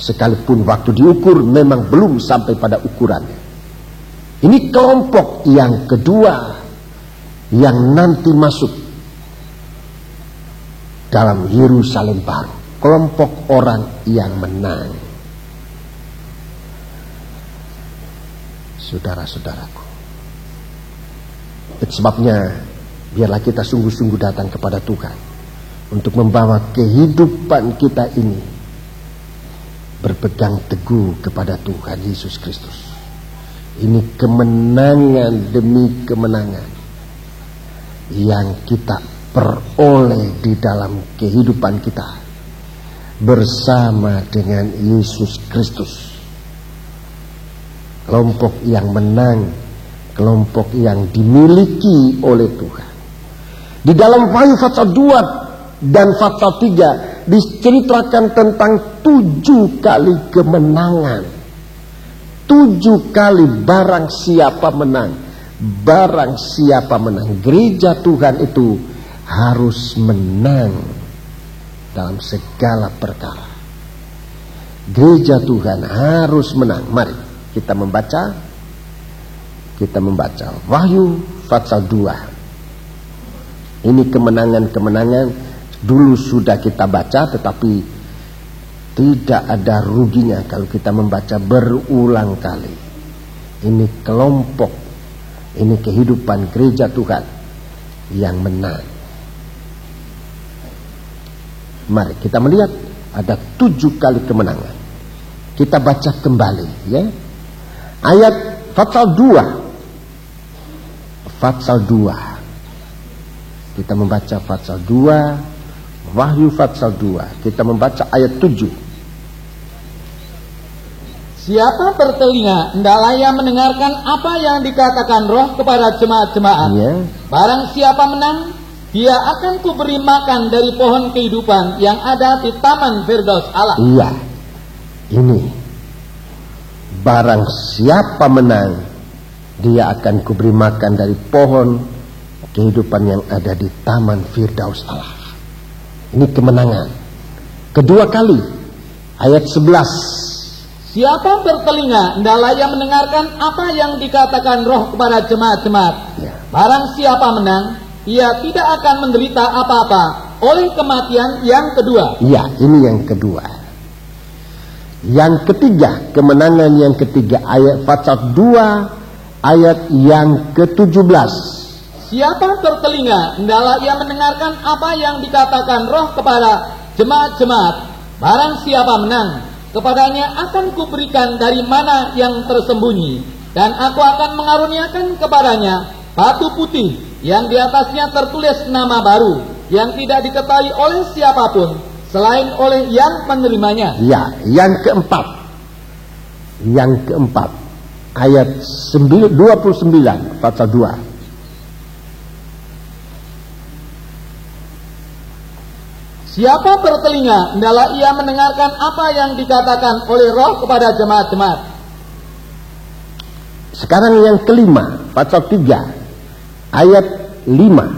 sekalipun waktu diukur memang belum sampai pada ukurannya. Ini kelompok yang kedua yang nanti masuk dalam Yerusalem baru. Kelompok orang yang menang. Saudara-saudaraku, itu sebabnya biarlah kita sungguh-sungguh datang kepada Tuhan untuk membawa kehidupan kita ini berpegang teguh kepada Tuhan Yesus Kristus. Ini kemenangan demi kemenangan yang kita peroleh di dalam kehidupan kita bersama dengan Yesus Kristus. Kelompok yang menang, kelompok yang dimiliki oleh Tuhan. Di dalam Wahyu pasal 2 dan pasal 3 diceritakan tentang 7 kali kemenangan. 7 kali barang siapa menang. Barang siapa menang. Gereja Tuhan itu harus menang dalam segala perkara. Gereja Tuhan harus menang. Mari kita membaca. Kita membaca Wahyu pasal 2. Ini kemenangan-kemenangan dulu sudah kita baca, tetapi tidak ada ruginya kalau kita membaca berulang kali. Ini kelompok, ini kehidupan gereja Tuhan yang menang. Mari kita melihat ada 7 kali kemenangan. Kita baca kembali ya. Ayat pasal 2. Pasal 2. Kita membaca pasal 2, Wahyu pasal 2. Kita membaca ayat 7. Siapa bertelinga, hendaklah ia mendengarkan apa yang dikatakan Roh kepada jemaat-jemaat. Barang siapa menang, dia akan kuberi makan dari pohon kehidupan yang ada di Taman Firdaus Allah. Iya, ini barang siapa menang, dia akan kuberi makan dari pohon kehidupan yang ada di Taman Firdaus Allah. Ini kemenangan. Kedua kali, ayat 11. Siapa bertelinga, hendaklah ia mendengarkan apa yang dikatakan Roh kepada jemaat-jemaat. Barang siapa menang, ia tidak akan menderita apa-apa oleh kematian yang kedua. Iya, ini yang kedua. Yang ketiga, kemenangan yang ketiga, ayat pasal 2 ayat yang ke-17. Siapa bertelinga, hendaklah ia mendengarkan apa yang dikatakan Roh kepada jemaat-jemaat. Barang siapa menang, kepadanya akan kuberikan dari mana yang tersembunyi, dan aku akan mengaruniakan kepadanya batu putih yang di atasnya tertulis nama baru, yang tidak diketahui oleh siapapun selain oleh yang menerimanya. Ya, yang keempat. Yang keempat, ayat 29 pasal 2. Siapa bertelinga, hendaklah ia mendengarkan apa yang dikatakan oleh Roh kepada jemaat-jemaat. Sekarang yang kelima, pasal 3, ayat 5.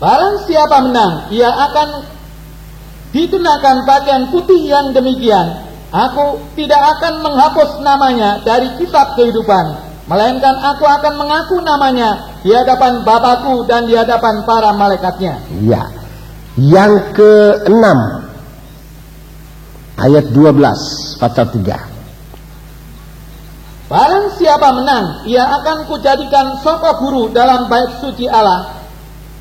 Barang siapa menang, ia akan dikenakan pakaian putih yang demikian. Aku tidak akan menghapus namanya dari kitab kehidupan, melainkan aku akan mengaku namanya di hadapan Bapakku dan di hadapan para malaikatnya. Ya. Yang ke-6, ayat 12 pasal 3. Barang siapa menang, ia akan kujadikan soko guru dalam bait suci Allah,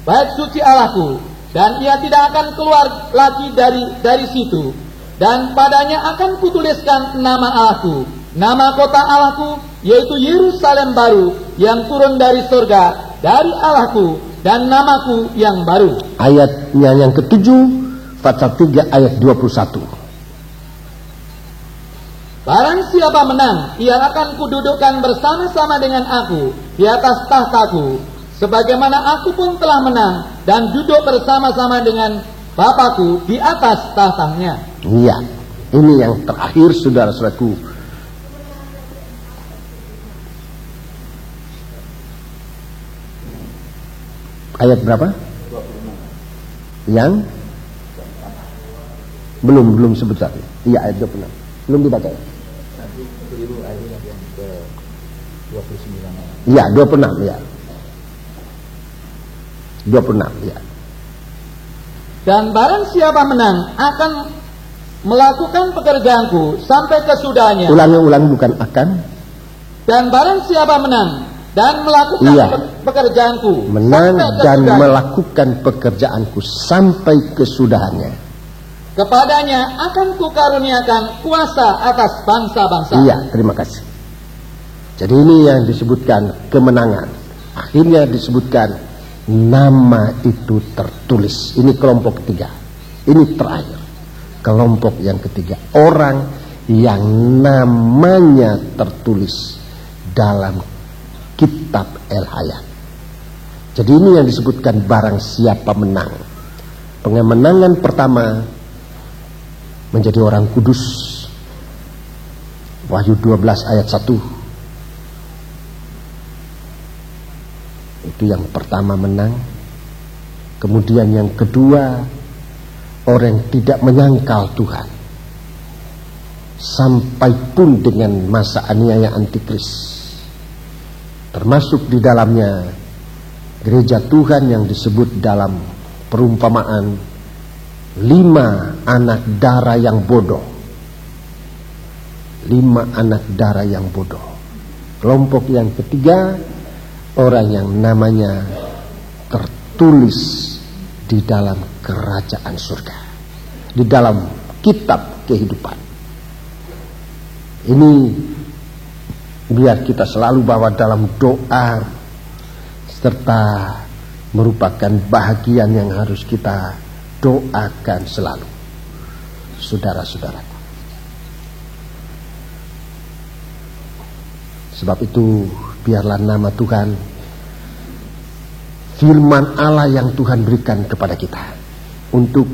bait suci Allahku, dan ia tidak akan keluar lagi dari situ. Dan padanya akan kutuliskan nama Allahku, nama kota Allahku, yaitu Yerusalem baru yang turun dari surga dari Allahku, dan namaku yang baru. Ayatnya yang ke-7 pasal 3 ayat 21. Barang siapa menang, ia akan kududukkan bersama-sama dengan aku di atas tahtaku, sebagaimana aku pun telah menang dan duduk bersama-sama dengan Bapakku di atas tahtanya. Iya, ini yang terakhir saudara-saudaraku. Ayat berapa? 26. Yang belum sebut tadi. Iya, ayat 26. Belum dibaca ya? Iya, 26 ya. 26 ya. Dan barang siapa menang akan melakukan pekerjaanku sampai kesudahnya. Ulangi bukan akan. Dan barang siapa menang dan melakukan pekerjaanku menang dan melakukan pekerjaanku sampai kesudahannya, kepadanya akan kukaruniakan kuasa atas bangsa-bangsa. Iya, terima kasih. Jadi ini yang disebutkan kemenangan. Akhirnya disebutkan nama itu tertulis. Ini kelompok ketiga. Ini terakhir. Kelompok yang ketiga. Orang yang namanya tertulis dalam kitab El-Hayat. Jadi ini yang disebutkan barang siapa menang. Pemenangan pertama menjadi orang kudus. Wahyu 12 ayat 1. Itu yang pertama menang. Kemudian yang kedua, orang yang tidak menyangkal Tuhan. Sampai pun dengan masa aniaya antikris. Termasuk di dalamnya gereja Tuhan yang disebut dalam perumpamaan 5 anak dara yang bodoh. 5 anak dara yang bodoh. Kelompok yang ketiga, orang yang namanya tertulis di dalam kerajaan surga, di dalam kitab kehidupan. Ini biar kita selalu bawa dalam doa, serta merupakan bahagian yang harus kita doakan selalu, saudara-saudaraku. Sebab itu biarlah nama Tuhan, firman Allah yang Tuhan berikan kepada kita, untuk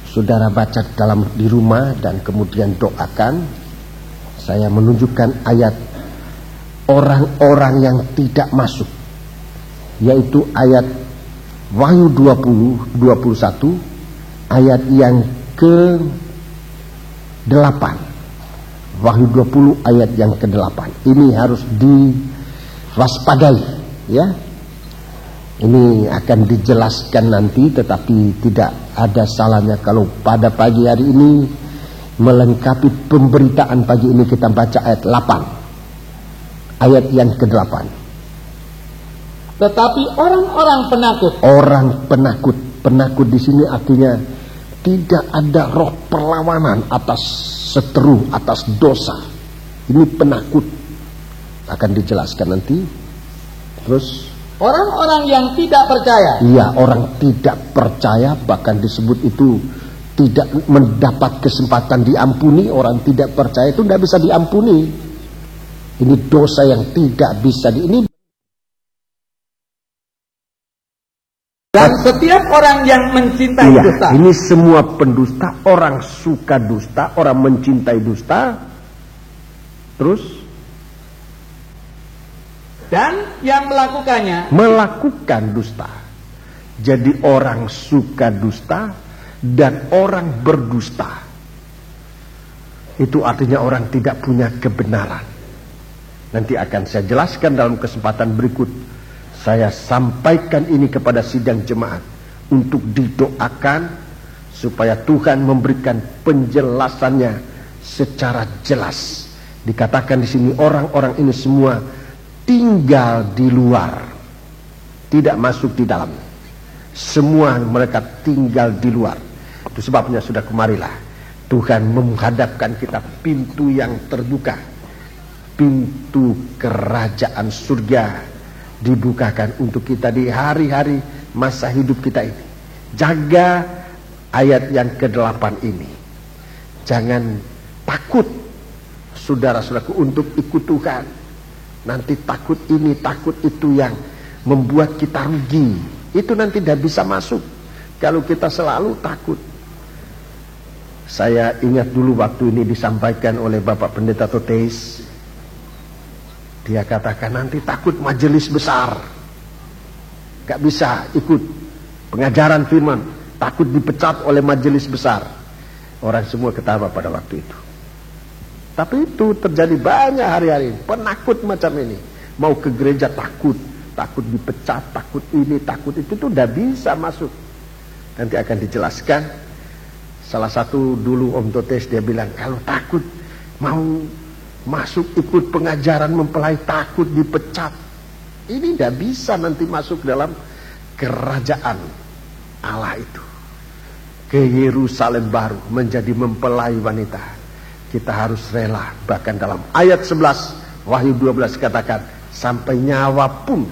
saudara baca di rumah dan kemudian doakan. Saya menunjukkan ayat orang-orang yang tidak masuk, yaitu ayat Wahyu 20:21, ayat yang ke-8. Wahyu 20 ayat yang ke-8. Ini harus diwaspadai, ya. Ini akan dijelaskan nanti, tetapi tidak ada salahnya kalau pada pagi hari ini melengkapi pemberitaan pagi ini kita baca ayat 8. Ayat yang ke-8. Tetapi orang-orang penakut. Orang penakut. Penakut di sini artinya tidak ada roh perlawanan atas seteru, atas dosa. Ini penakut. Akan dijelaskan nanti. Terus orang-orang yang tidak percaya. Iya, orang tidak percaya, bahkan disebut itu tidak mendapat kesempatan diampuni. Orang tidak percaya itu tidak bisa diampuni. Ini dosa yang tidak bisa ini. Dan setiap orang yang mencintai dusta. Ini semua pendusta, orang suka dusta, orang mencintai dusta. Terus dan yang melakukannya, melakukan dusta. Jadi orang suka dusta dan orang berdusta. Itu artinya orang tidak punya kebenaran. Nanti akan saya jelaskan dalam kesempatan berikut. Saya sampaikan ini kepada sidang jemaat untuk didoakan supaya Tuhan memberikan penjelasannya secara jelas. Dikatakan di sini orang-orang ini semua tinggal di luar, tidak masuk di dalam. Semua mereka tinggal di luar. Itu sebabnya sudah kemarilah Tuhan menghadapkan kita pintu yang terbuka, pintu kerajaan surga dibukakan untuk kita di hari-hari masa hidup kita ini. Jaga ayat yang ke-8 ini. Jangan takut saudara-saudaraku, untuk ikut Tuhan. Nanti takut ini, takut itu yang membuat kita rugi. Itu nanti tidak bisa masuk kalau kita selalu takut. Saya ingat dulu waktu ini disampaikan oleh Bapak Pendeta Toteis. Dia katakan nanti takut majelis besar, gak bisa ikut pengajaran firman, takut dipecat oleh majelis besar. Orang semua ketawa pada waktu itu. Tapi itu terjadi banyak hari-hari. Penakut macam ini, mau ke gereja takut dipecat, takut ini, takut itu udah bisa masuk. Nanti akan dijelaskan. Salah satu dulu Om Totes dia bilang, kalau takut mau masuk ikut pengajaran mempelai, takut dipecat, ini tidak bisa nanti masuk dalam kerajaan Allah itu, ke Yerusalem baru menjadi mempelai wanita. Kita harus rela. Bahkan dalam ayat 11 Wahyu 12 katakan, sampai nyawa pun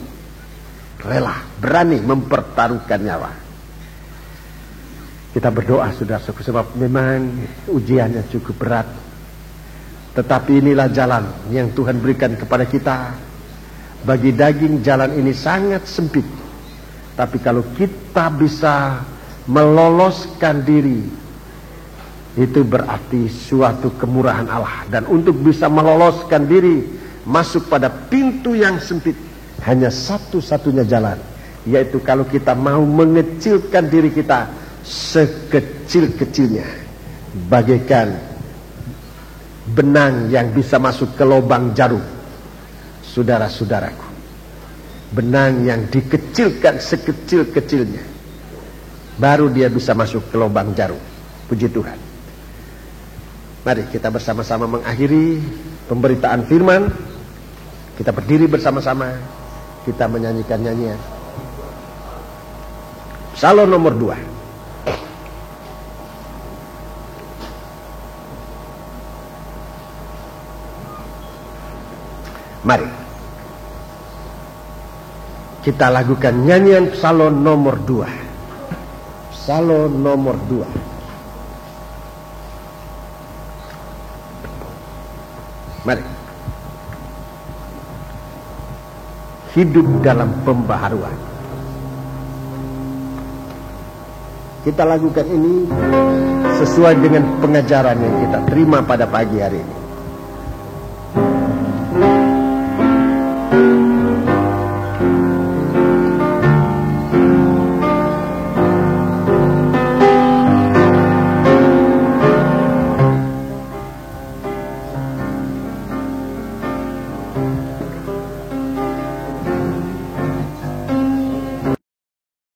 rela, berani mempertaruhkan nyawa. Kita berdoa saudara-saudara, sebab memang ujiannya cukup berat. Tetapi inilah jalan yang Tuhan berikan kepada kita. Bagi daging jalan ini sangat sempit. Tapi kalau kita bisa meloloskan diri, itu berarti suatu kemurahan Allah. Dan untuk bisa meloloskan diri masuk pada pintu yang sempit, hanya satu-satunya jalan, yaitu kalau kita mau mengecilkan diri kita sekecil-kecilnya, bagaikan benang yang bisa masuk ke lubang jarum. Saudara-saudaraku, benang yang dikecilkan sekecil-kecilnya, baru dia bisa masuk ke lubang jarum. Puji Tuhan. Mari kita bersama-sama mengakhiri pemberitaan firman. Kita berdiri bersama-sama, kita menyanyikan nyanyian Psalm nomor 2. Mari kita lakukan nyanyian Psalm nomor 2. Psalm nomor 2. Mari. Hidup dalam pembaharuan. Kita lakukan ini sesuai dengan pengajaran yang kita terima pada pagi hari ini.